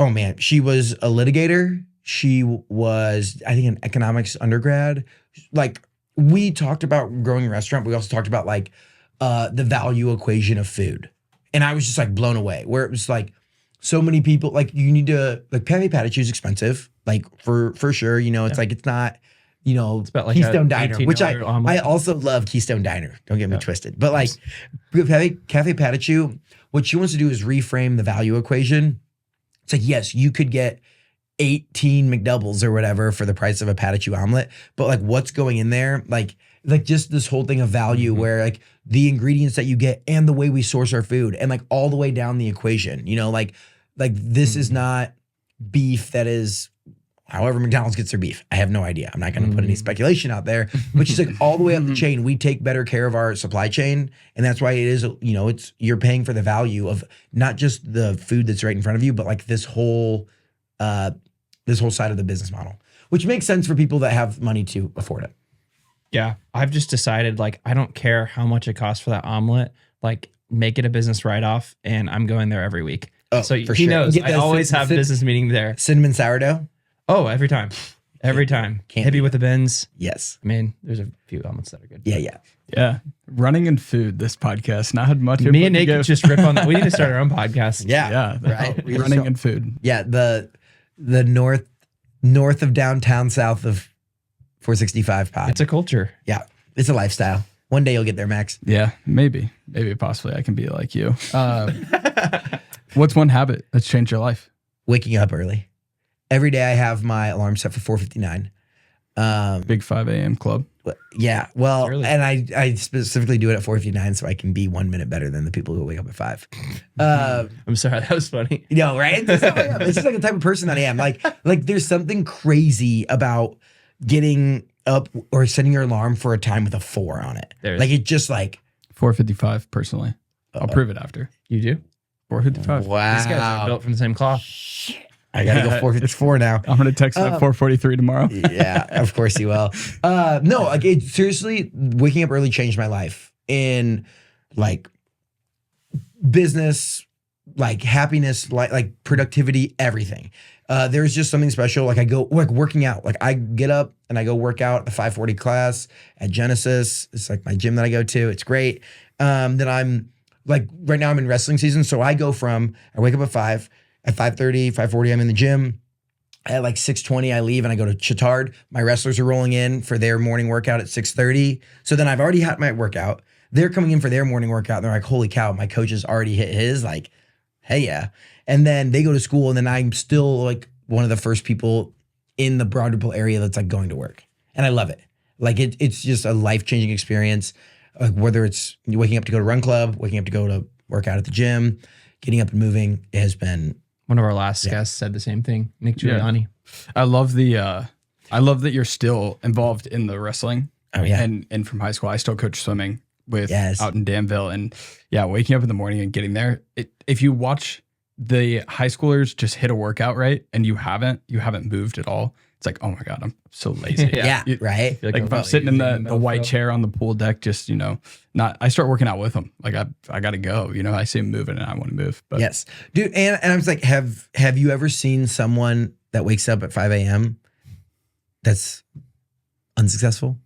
oh man, she was a litigator. She was, I think, an economics undergrad. Like, we talked about growing a restaurant, but we also talked about like the value equation of food. And I was just like blown away, where it was like so many people, like you need to, like Cafe Patachou is expensive, like for sure. It's like, it's not, It's about like Keystone a Diner, which I $18 omelet. also love Keystone Diner. Don't get me twisted. But like Cafe Patachou, what she wants to do is reframe the value equation. It's like, yes, you could get 18 McDoubles or whatever for the price of a Patachou omelet, but like what's going in there? Like just this whole thing of value where like the ingredients that you get and the way we source our food and like all the way down the equation, like this is not beef that is however McDonald's gets their beef. I have no idea. I'm not going to put any speculation out there, but she's like all the way up the chain. We take better care of our supply chain. And that's why it is, it's, you're paying for the value of not just the food that's right in front of you, but like this whole side of the business model, which makes sense for people that have money to afford it. Yeah. I've just decided like, I don't care how much it costs for that omelet, like make it a business write-off and I'm going there every week. Oh, So for he sure. knows Get I that always have business meeting there. Cinnamon sourdough. Oh, every time. Every time. Can't Hippie beat with the bins. Yes. I mean, there's a few omelets that are good. Yeah. Yeah, running and food. This podcast not had much. Me input and to Nate give. could just rip on that. We need to start our own podcast. Yeah. Yeah, Right. running and food. Yeah. The north of downtown, south of 465 pod. It's a culture. Yeah. It's a lifestyle. One day you'll get there, Max. Yeah, maybe possibly I can be like you. What's one habit that's changed your life? Waking up early. Every day I have my alarm set for 4:59. Big 5 a.m. club. Yeah. Well, Early. and I specifically do it at 4:59 so I can be 1 minute better than the people who wake up at 5. I'm sorry, that was funny. Right? That's how I am. It's just like the type of person that I am. Like there's something crazy about getting up or setting your alarm for a time with a 4 on it. Like it just like 4:55 personally. I'll prove it after. You do? 4:55. These guys are built from the same cloth. I gotta go 4:54 now. I'm gonna text at 4:43 tomorrow. Yeah, of course you will. No, like it seriously, waking up early changed my life in like business, like happiness, like productivity, everything. There's just something special. Like I go like working out. Like I get up and I go work out at the 5:40 class at Genesis. It's like my gym that I go to. It's great. Then I'm like right now I'm in wrestling season, so I wake up at 5. At 5:30, 5:40, I'm in the gym. At like 6:20, I leave and I go to Chittard. My wrestlers are rolling in for their morning workout at 6:30. So then I've already had my workout. They're coming in for their morning workout. And they're like, holy cow, my coach has already hit his. Like, hey, yeah. And then they go to school. And then I'm still like one of the first people in the Broad Ripple area that's like going to work. And I love it. Like it's just a life-changing experience. Like whether it's waking up to go to run club, waking up to go to work out at the gym, getting up and moving, it has been. One of our last guests said the same thing. Nick Giuliani. I love I love that you're still involved in the wrestling. Oh yeah. And from high school, I still coach swimming with Yes. out in Danville. And yeah, waking up in the morning and getting there. If you watch the high schoolers just hit a workout, right, and you haven't moved at all, it's like, oh my God, I'm so lazy. Yeah, right. Like if I'm sitting in the white chair on the pool deck, just, I start working out with them. Like I got to go, I see them moving and I want to move. But Yes, dude. And I was like, have you ever seen someone that wakes up at 5 a.m. that's unsuccessful?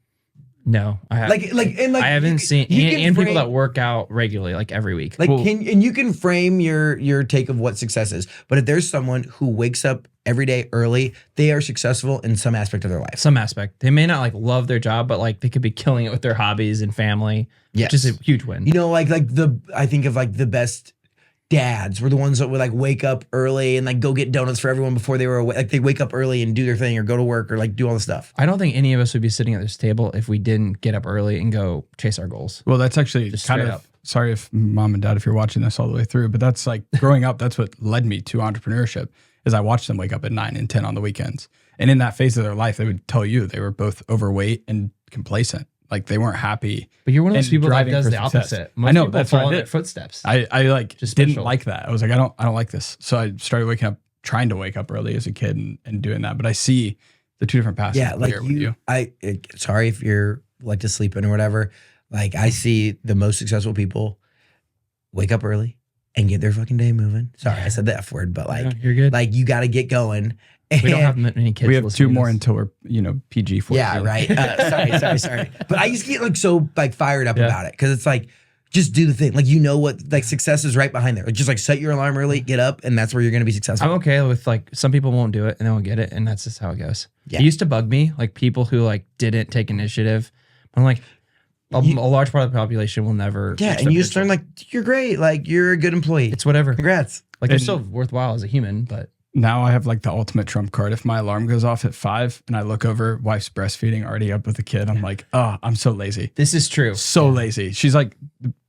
No, I haven't. I haven't seen and people that work out regularly, like every week. Like, you can frame your take of what success is. But if there's someone who wakes up every day early, they are successful in some aspect of their life. Some aspect. They may not like love their job, but like they could be killing it with their hobbies and family. Yes. Which is a huge win. I think of like the best dads were the ones that would like wake up early and like go get donuts for everyone before they were awake. Like they wake up early and do their thing or go to work or like do all the stuff. I don't think any of us would be sitting at this table if we didn't get up early and go chase our goals. Well, that's actually Just kind straight of, up. sorry if mom and dad, if you're watching this all the way through, but that's like growing up, that's what led me to entrepreneurship is I watched them wake up at 9 and 10 on the weekends. And in that phase of their life, they would tell you they were both overweight and complacent. Like they weren't happy. But you're one of those and people that driving does for the success. opposite. Most I know, people that's what follow I in did. their footsteps. I like Just didn't special. like that. I was like, I don't like this. So I started waking up, trying to wake up early as a kid and doing that. But I see the two different paths. Yeah, like you. Sorry if you're like to sleep in or whatever. Like I see the most successful people wake up early and get their fucking day moving. Sorry, I said the F word, but like, Yeah, you're good. like you got to get going. We don't have many kids. We have listening two to more this. until we're, PG 14. Yeah, right. Sorry. But I just get like so like fired up Yeah. about it because it's like, just do the thing. Like, what like success is right behind there. Just like set your alarm early, get up, and that's where you're going to be successful. I'm okay with like some people won't do it and they won't get it, and that's just how it goes. Yeah. It used to bug me, like people who like didn't take initiative. I'm like, a large part of the population will never. Yeah, reach and their you just learn potential. like you're great, like you're a good employee. It's whatever. Congrats. Like you're And- still worthwhile as a human, but Now I have like the ultimate trump card. If my alarm goes off at 5 and I look over, wife's breastfeeding, already up with a kid, I'm like, oh, I'm so lazy. this is true. So lazy. She's like,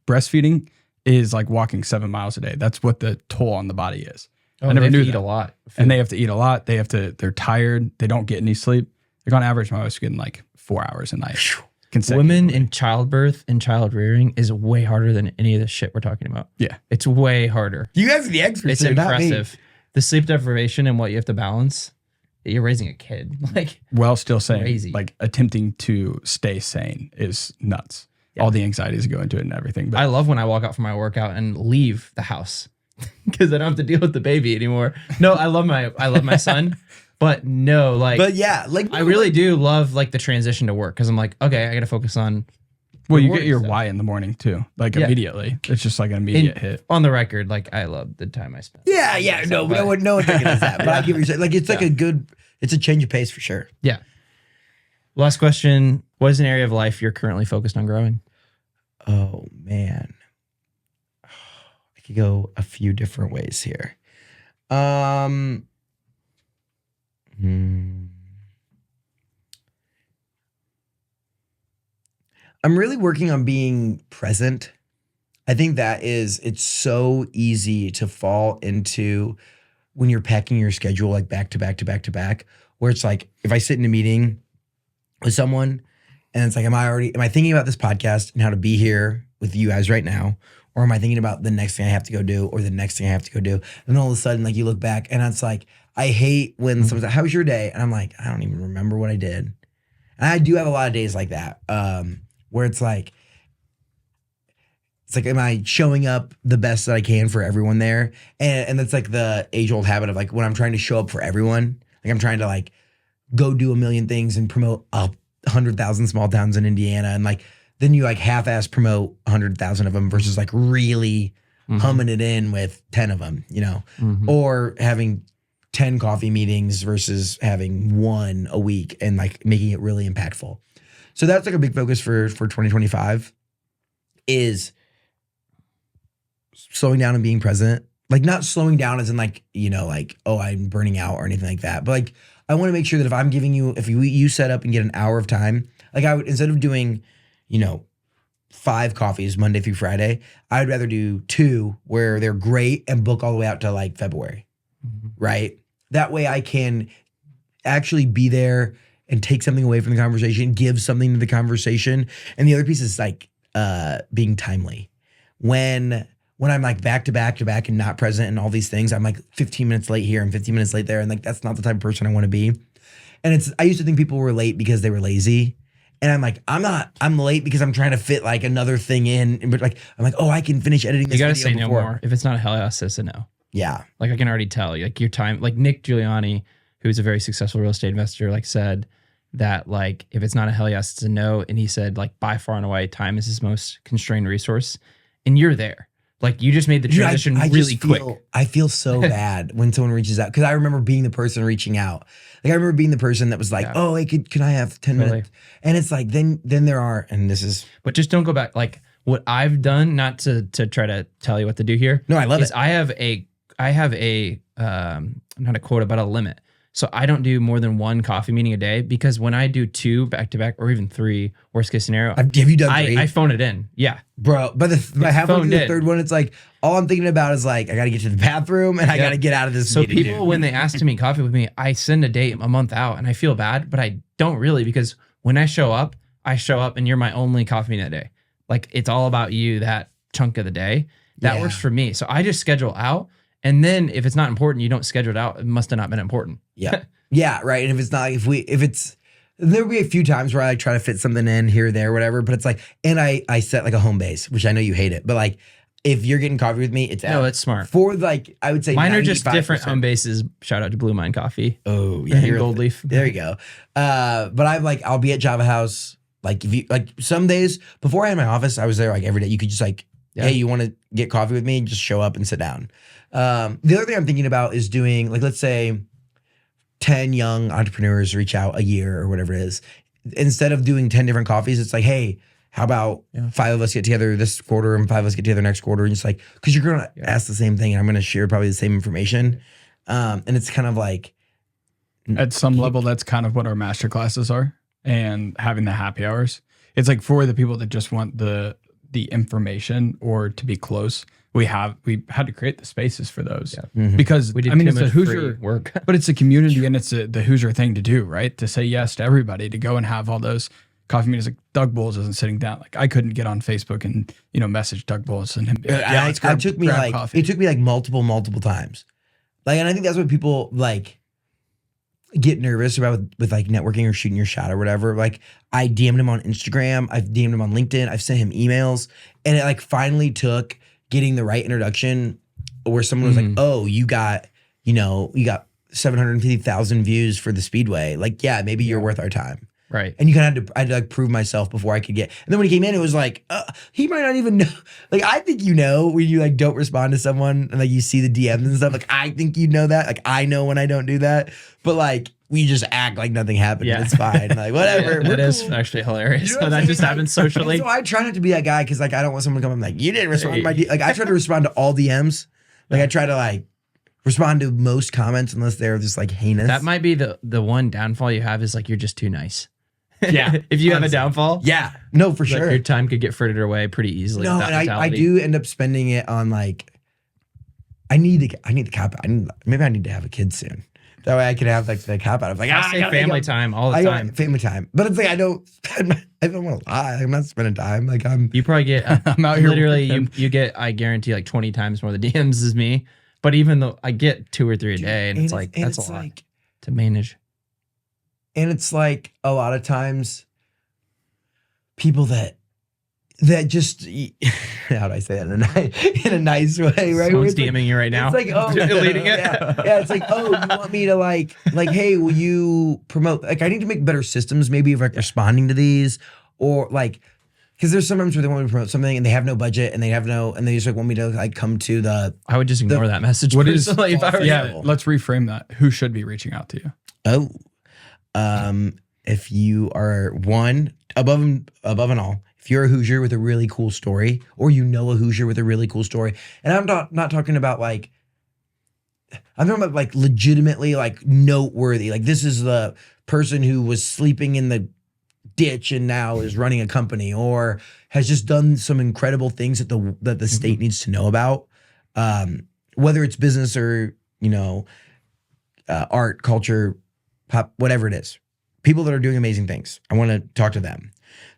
breastfeeding is like walking 7 miles a day. That's what the toll on the body is. Oh, I never they have knew to eat that. a lot. And they have to eat a lot. They're tired. They don't get any sleep. Like on average, my wife's getting like 4 hours a night. Women in childbirth and child rearing is way harder than any of the shit we're talking about. Yeah. It's way harder. You guys are the experts. It's here, not me. impressive. The sleep deprivation and what you have to balance. You're raising a kid. Like, While still saying, Crazy. like attempting to stay sane is nuts. Yeah. All the anxieties that go into it and everything. But I love when I walk out from my workout and leave the house because I don't have to deal with the baby anymore. No, I love my son, but no, like, But yeah, like I really do love like the transition to work because I'm like, okay, I got to focus on. well, you get rewarding your stuff. why in the morning too. Like Yeah. immediately. It's just like an immediate hit. On the record, like I love the time I spent. Yeah, no one thinking of that. But I give you like it's like it's a change of pace for sure. Yeah. Last question: what is an area of life you're currently focused on growing? Oh man, I could go a few different ways here. I'm really working on being present. I think it's so easy to fall into when you're packing your schedule like back to back to back to back, where it's like if I sit in a meeting with someone and it's like, am I thinking about this podcast and how to be here with you guys right now? Or am I thinking about the next thing I have to go do or the next thing I have to go do? And then all of a sudden, like you look back and it's like, I hate when someone's like, how was your day? And I'm like, I don't even remember what I did. And I do have a lot of days like that where it's like, am I showing up the best that I can for everyone there? And that's like the age old habit of like when I'm trying to show up for everyone, like I'm trying to like go do a million things and promote 100,000 small towns in Indiana. And like, then you like half-ass promote 100,000 of them versus like really humming it in with 10 of them, or having 10 coffee meetings versus having one a week and like making it really impactful. So that's like a big focus for 2025 is slowing down and being present. Like not slowing down as in like, like, oh, I'm burning out or anything like that. But like, I want to make sure that if I'm giving you, if you set up and get an hour of time, like I would, instead of doing, 5 coffees Monday through Friday. I'd rather do 2 where they're great and book all the way out to like February, right? That way I can actually be there and take something away from the conversation, give something to the conversation. And the other piece is like being timely. When I'm like back to back to back and not present and all these things, I'm like 15 minutes late here and 15 minutes late there. And like, that's not the type of person I want to be. And I used to think people were late because they were lazy. And I'm like, I'm late because I'm trying to fit like another thing in. But like, I'm like, oh, I can finish editing this You got to video say no before. more. If it's not a hell yes, it's a no. Yeah. Like I can already tell, like your time, like Nick Giuliani, who's a very successful real estate investor, like said that like if it's not a hell yes, it's a no. And he said like by far and away, time is his most constrained resource. And you're there. Like you just made the transition really quick. I feel so bad when someone reaches out because I remember being the person reaching out. Like I remember being the person that was like, "Oh, hey, can I have 10 minutes?" And it's like then there are, and this is. But just don't go back. Like what I've done, not to try to tell you what to do here. No, I love it. I have a not a quota, but a limit. So I don't do more than 1 coffee meeting a day because when I do 2 back to back or even 3, worst case scenario, Have you done 3? I phone it in. Yeah. Bro, by halfway through the in. 3rd one, it's like all I'm thinking about is like I got to get to the bathroom and I got to get out of this. So meeting, people, dude. when they ask to meet coffee with me, I send a date a month out and I feel bad, but I don't really because when I show up and you're my only coffee meeting that day. Like it's all about you that chunk of the day. That works for me. So I just schedule out. And then if it's not important, you don't schedule it out. It must have not been important. Yeah. Yeah, right. And if it's not, there'll be a few times where I try to fit something in here, there, whatever. But it's like, and I set like a home base, which I know you hate it, but like if you're getting coffee with me, it's No, that's smart. For like, I would say mine are just 95%. different home bases. Shout out to Blue Mine Coffee. Oh yeah, And Gold Leaf. There you go. But I'll be at Java House. Like if you like some days before I had my office, I was there like every day. You could just like, hey, you want to get coffee with me? Just show up and sit down. The other thing I'm thinking about is doing like, let's say 10 young entrepreneurs reach out a year or whatever it is. Instead of doing 10 different coffees, it's like, hey, how about 5 of us get together this quarter and 5 of us get together next quarter? And just like, because you're going to ask the same thing and I'm going to share probably the same information. And it's kind of like. At some level, that's kind of what our master classes are, and having the happy hours. It's like for the people that just want the information or to be close. We had to create the spaces for those because we did it's a Hoosier work, but it's a community and it's the Hoosier thing to do, right? To say yes to everybody, to go and have all those coffee meetings. Like Doug Bowles isn't sitting down. Like I couldn't get on Facebook and message Doug Bowles and him. Be like, It took me like multiple times. Like, and I think that's what people like get nervous about with like networking or shooting your shot or whatever. Like I DM'd him on Instagram, I've DM'd him on LinkedIn, I've sent him emails, and it like finally took getting the right introduction where someone was like, oh, you got 750,000 views for the Speedway. Like, yeah, maybe you're worth our time. right? And you kind of I had to like prove myself before I could get. And then when he came in, it was like, he might not even know. Like, I think when you like don't respond to someone and like you see the DMs and stuff. Like, I think you know that. Like, I know when I don't do that. But like, we just act like nothing happened. Yeah. And it's fine. Like, whatever. That is actually hilarious. You know That just happens socially. So I try not to be that guy because like I don't want someone to come and like, you didn't respond to my like I try to respond to all DMs. Like I try to like respond to most comments unless they're just like heinous. That might be the one downfall you have is like you're just too nice. Yeah. If you have a downfall. Yeah. No, for like sure. your time could get frittered away pretty easily. No, and I do end up spending it on like I need the cop out. Maybe I need to have a kid soon. That way I can have like the cop out of like I say family time all the time. Family time. But it's like I don't want to lie. I'm not spending time. Like you probably get I'm out here literally you get I guarantee like 20 times more the DMs as me. But even though I get 2 or 3 a day, and it's like that's a lot to manage. And it's like a lot of times people that just how do I say that in a nice way, right? Someone's DMing you right now. It's like, oh, deleting it. Yeah, it's like, oh, you want me to like, hey, will you promote? Like, I need to make better systems, maybe of like responding to these, or like, because there's sometimes where they want me to promote something and they have no budget and they just like want me to like come to the. I would just ignore that message. What is? If I were yeah, let's reframe that. Who should be reaching out to you? If you are one above and all. If you're a Hoosier with a really cool story, or you know a Hoosier with a really cool story, and I'm not talking about like, I'm talking about like legitimately like noteworthy. Like this is the person who was sleeping in the ditch and now is running a company or has just done some incredible things that the state needs to know about, whether it's business or, art, culture, pop, whatever it is. People that are doing amazing things. I want to talk to them.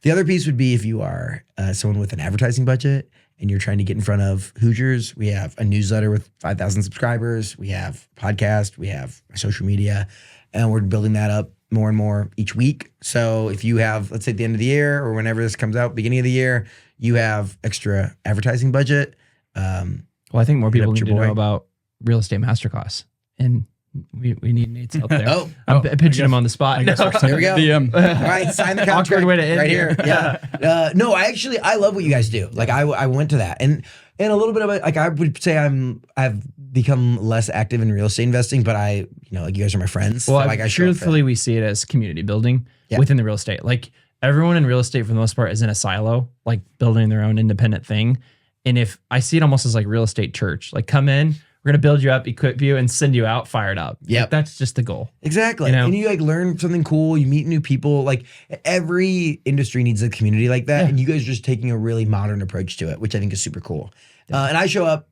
The other piece would be if you are someone with an advertising budget and you're trying to get in front of Hoosiers. We have a newsletter with 5,000 subscribers. We have a podcast. We have social media. And we're building that up more and more each week. So if you have, let's say at the end of the year or whenever this comes out, beginning of the year, you have extra advertising budget. Well, I think more people need to know about Real Estate Masterclass. And we need Nate's help there. I'm pitching him on the spot. There we go. DM. All right, sign the contract. Awkward way to end right here. Yeah. No, I love what you guys do. Like I went to that and a little bit of it. Like I would say I've become less active in real estate investing, but like you guys are my friends. Well, so like truthfully, we see it as community building within the real estate. Like everyone in real estate for the most part is in a silo, like building their own independent thing. And if I see it almost as like real estate church, like come in, we're going to build you up, equip you, and send you out fired up. Yeah. Like, that's just the goal. Exactly. And you like learn something cool. You meet new people. Like every industry needs a community like that. And you guys are just taking a really modern approach to it, which I think is super cool. And I show up.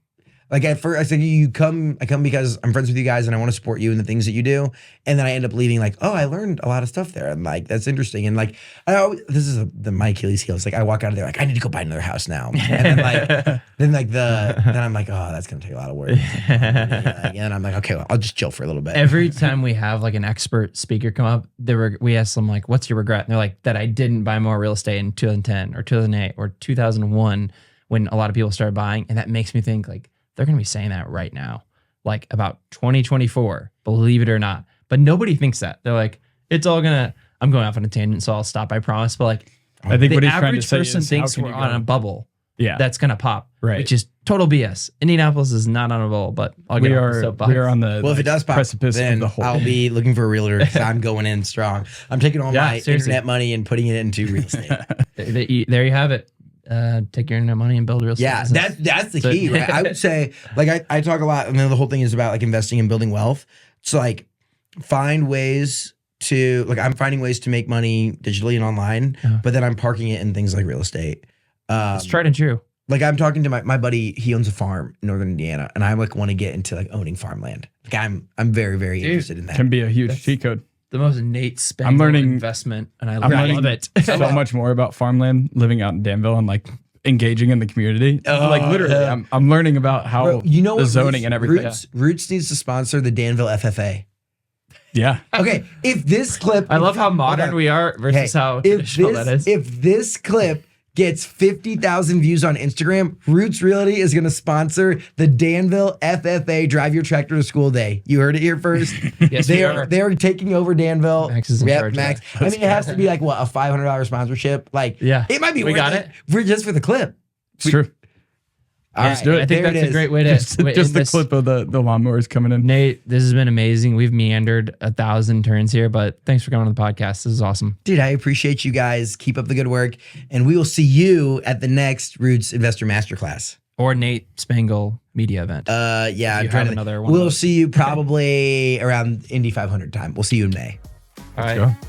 Like at first, I said, I come because I'm friends with you guys and I want to support you in the things that you do. And then I end up leaving like, oh, I learned a lot of stuff there. And like, that's interesting. And like, this is my Achilles heel. It's like, I walk out of there like, I need to go buy another house now. And then then I'm like, oh, that's going to take a lot of work. And I'm like, okay, well, I'll just chill for a little bit. Every time we have like an expert speaker come up, we ask them like, what's your regret? And they're like, that I didn't buy more real estate in 2010 or 2008 or 2001 when a lot of people started buying. And that makes me think like, they're going to be saying that right now, like about 2024, believe it or not. But nobody thinks that. They're like, I'm going off on a tangent, so I'll stop, I promise. But like, I think the what he's trying to average say person is thinks how can we're you on go? a bubble Yeah. that's going to pop, Right. which is total BS. Indianapolis is not on a bubble, but I'll get off the soapbox. We are on the if it does pop, precipice then of the whole. I'll be looking for a realtor because I'm going in strong. I'm taking all my seriously. internet money and putting it into real estate. There you have it. Take your internet money and build a real estate business. That's the key, right? I would say, like I talk a lot, and then the whole thing is about like investing and building wealth. So like find ways to, like I'm finding ways to make money digitally and online, but then I'm parking it in things like real estate. It's tried and true. Like I'm talking to my buddy, he owns a farm in Northern Indiana, and I like want to get into like owning farmland. Like I'm very, very interested in that. Can be a huge cheat code. The most Nate Spangle I'm learning investment, and I learning love it. so much more about farmland living out in Danville and like engaging in the community. Like literally, I'm learning about how the zoning and everything. Roots needs to sponsor the Danville FFA. Yeah. Okay, if this clip, I love how modern we are versus how traditional that is. If this clip gets 50,000 views on Instagram, Roots Realty is going to sponsor the Danville FFA Drive Your Tractor to School Day. You heard it here first. Yes, they're taking over Danville. Max is in charge. Max. I mean, it has to be like what, a $500 sponsorship. Like, it might be. We worth got it. For just for the clip. It's true. All Let's do it. I think that's a great way to just the clip of the lawnmowers coming in. Nate, this has been amazing. We've meandered 1,000 turns here, but thanks for coming on the podcast. This is awesome. Dude, I appreciate you guys. Keep up the good work. And we will see you at the next Roots Investor Masterclass. Or Nate Spangle media event. Yeah. I'm trying another one. We'll see you probably around Indy 500 time. We'll see you in May. All right. Let's go.